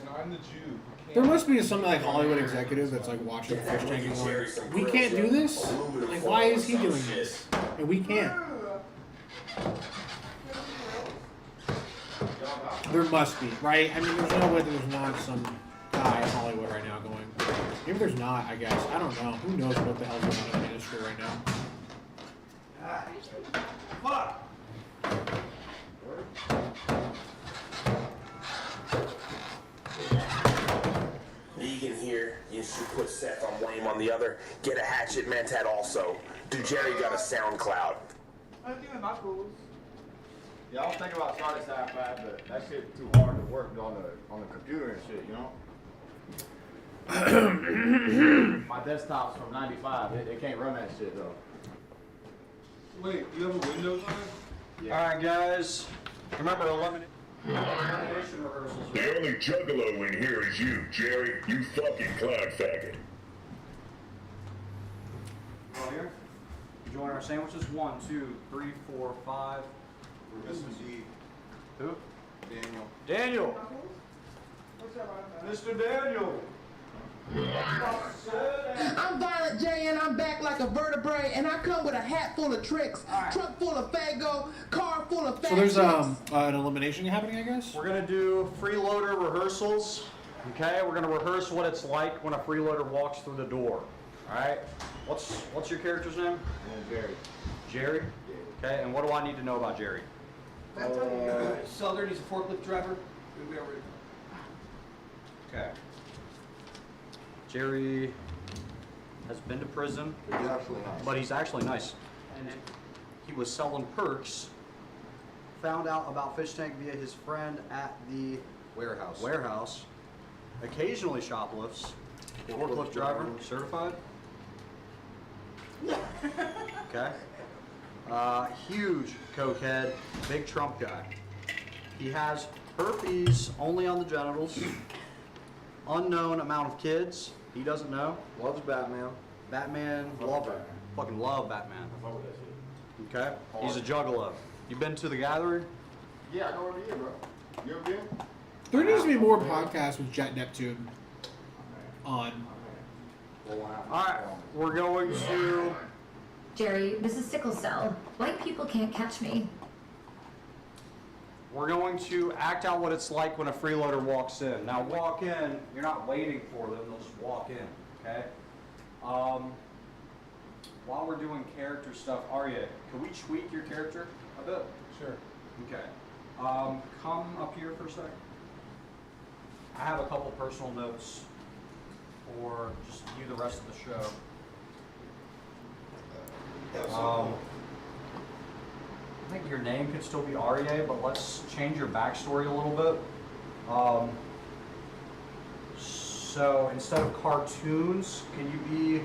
I'm the Jew.
There must be some like Hollywood executive that's like watching Fish Tank and going, we can't do this? Like, why is he doing this? And we can't. There must be, right? I mean, there's no way there's not some guy in Hollywood right now going. Maybe there's not, I guess. I don't know. Who knows what the hell's going on in the industry right now?
Fuck!
Negan here. You should put Seth on one, on the other. Get a hatchet, Mantat also. Do Jerry got a SoundCloud?
I'm doing my fools.
Yeah, I was thinking about starting sci-fi, but that shit too hard to work on the computer and shit, you know? My desktop's from '95. It can't run that shit though.
Wait, you have a Windows on it?
Yeah.
Alright guys, remember elimination rehearsals.
The only juggalo in here is you, Jerry. You fucking clown faggot.
All here. Enjoying our sandwiches? 1, 2, 3, 4, 5.
We're missing Z.
Who?
Daniel.
Daniel! Mr. Daniel!
I'm Violent J and I'm back like a vertebrae and I come with a hat full of tricks, truck full of fago, car full of fat
So there's
chicks.
an elimination happening, I guess?
We're gonna do freeloader rehearsals. Okay, we're gonna rehearse what it's like when a freeloader walks through the door. Alright? What's your character's name?
Jerry.
Jerry? Okay, and what do I need to know about Jerry?
Southern, he's a forklift driver.
Okay. Jerry has been to prison, but he's actually nice. And he was selling perks. Found out about Fish Tank via his friend at the warehouse. Occasionally shoplifts. Forklift driver, certified. Okay. Huge cokehead, big Trump guy. He has herpes only on the genitals. Unknown amount of kids. He doesn't know.
Loves Batman.
Batman lover. Fucking love Batman. Okay. He's a juggalo. You been to the gathering?
Yeah, I go every year, bro. You ever been?
There needs to be more podcasts with Jet Neptune on.
Alright, we're going to...
Jerry, this is sickle cell. White people can't catch me.
We're going to act out what it's like when a freeloader walks in. Now walk in, you're not waiting for them, they'll just walk in, okay? While we're doing character stuff, Arya, can we tweak your character a bit?
Sure.
Okay. Come up here for a sec. I have a couple personal notes for just you the rest of the show. I think your name could still be Arya, but let's change your backstory a little bit. So instead of cartoons, can you be,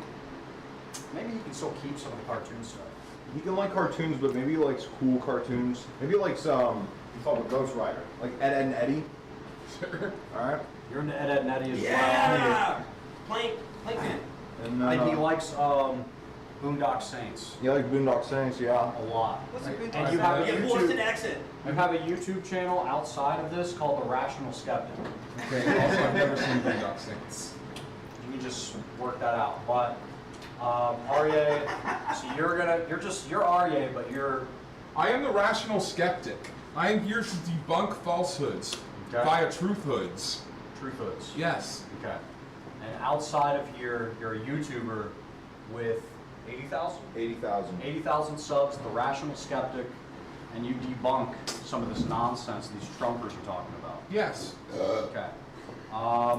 maybe you can still keep some of the cartoon stuff.
He can like cartoons, but maybe he likes cool cartoons. Maybe he likes he's called a Ghost Rider, like Ed, Ed and Eddie.
Sure.
All right.
You're into Ed, Ed and Eddie as well.
Yeah! Plank man.
And he likes Boondock Saints.
You like Boondock Saints, yeah.
A lot.
What's a good
And you have a
Boston
YouTube,
accent.
you have a YouTube channel outside of this called The Rational Skeptic.
Okay, also I've never seen Boondock Saints.
You can just work that out. But Arya, so you're Arya, but you're...
I am the rational skeptic. I am here to debunk falsehoods via truthhoods.
Truthhoods.
Yes.
Okay. And outside of here, you're a YouTuber with 80,000?
80,000.
80,000 subs, The Rational Skeptic, and you debunk some of this nonsense these Trumpers are talking about.
Yes.
Okay.
Oh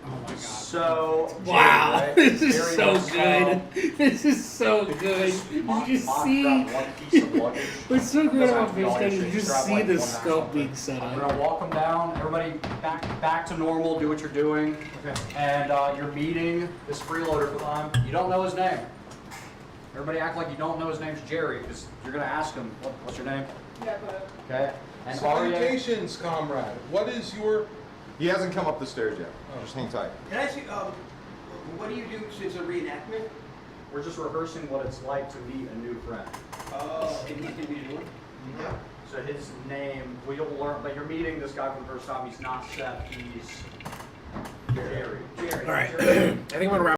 my God.
So,
wow,
Jerry, right?
this is
Jerry
so
knows
good. This is so good. You just see. What's so good about FaceTime is you just see the scope being set
I'm
up.
gonna walk them down. Everybody back to normal. Do what you're doing.
Okay.
And you're meeting this freeloader for time. You don't know his name. Everybody act like you don't know his name's Jerry, because you're gonna ask him, what's your name?
Yeah, but...
Okay. And
Salutations, comrade. What is your...
He hasn't come up the stairs yet. Just hang tight.
Can I ask you, what do you do since a reenactment?
We're just rehearsing what it's like to meet a new friend.
Oh, and he's gonna be the new one?
Yeah. So his name, well, you'll learn, but you're meeting this guy for the first time. He's not Seth, he's Jerry.
All right. I think I'm gonna wrap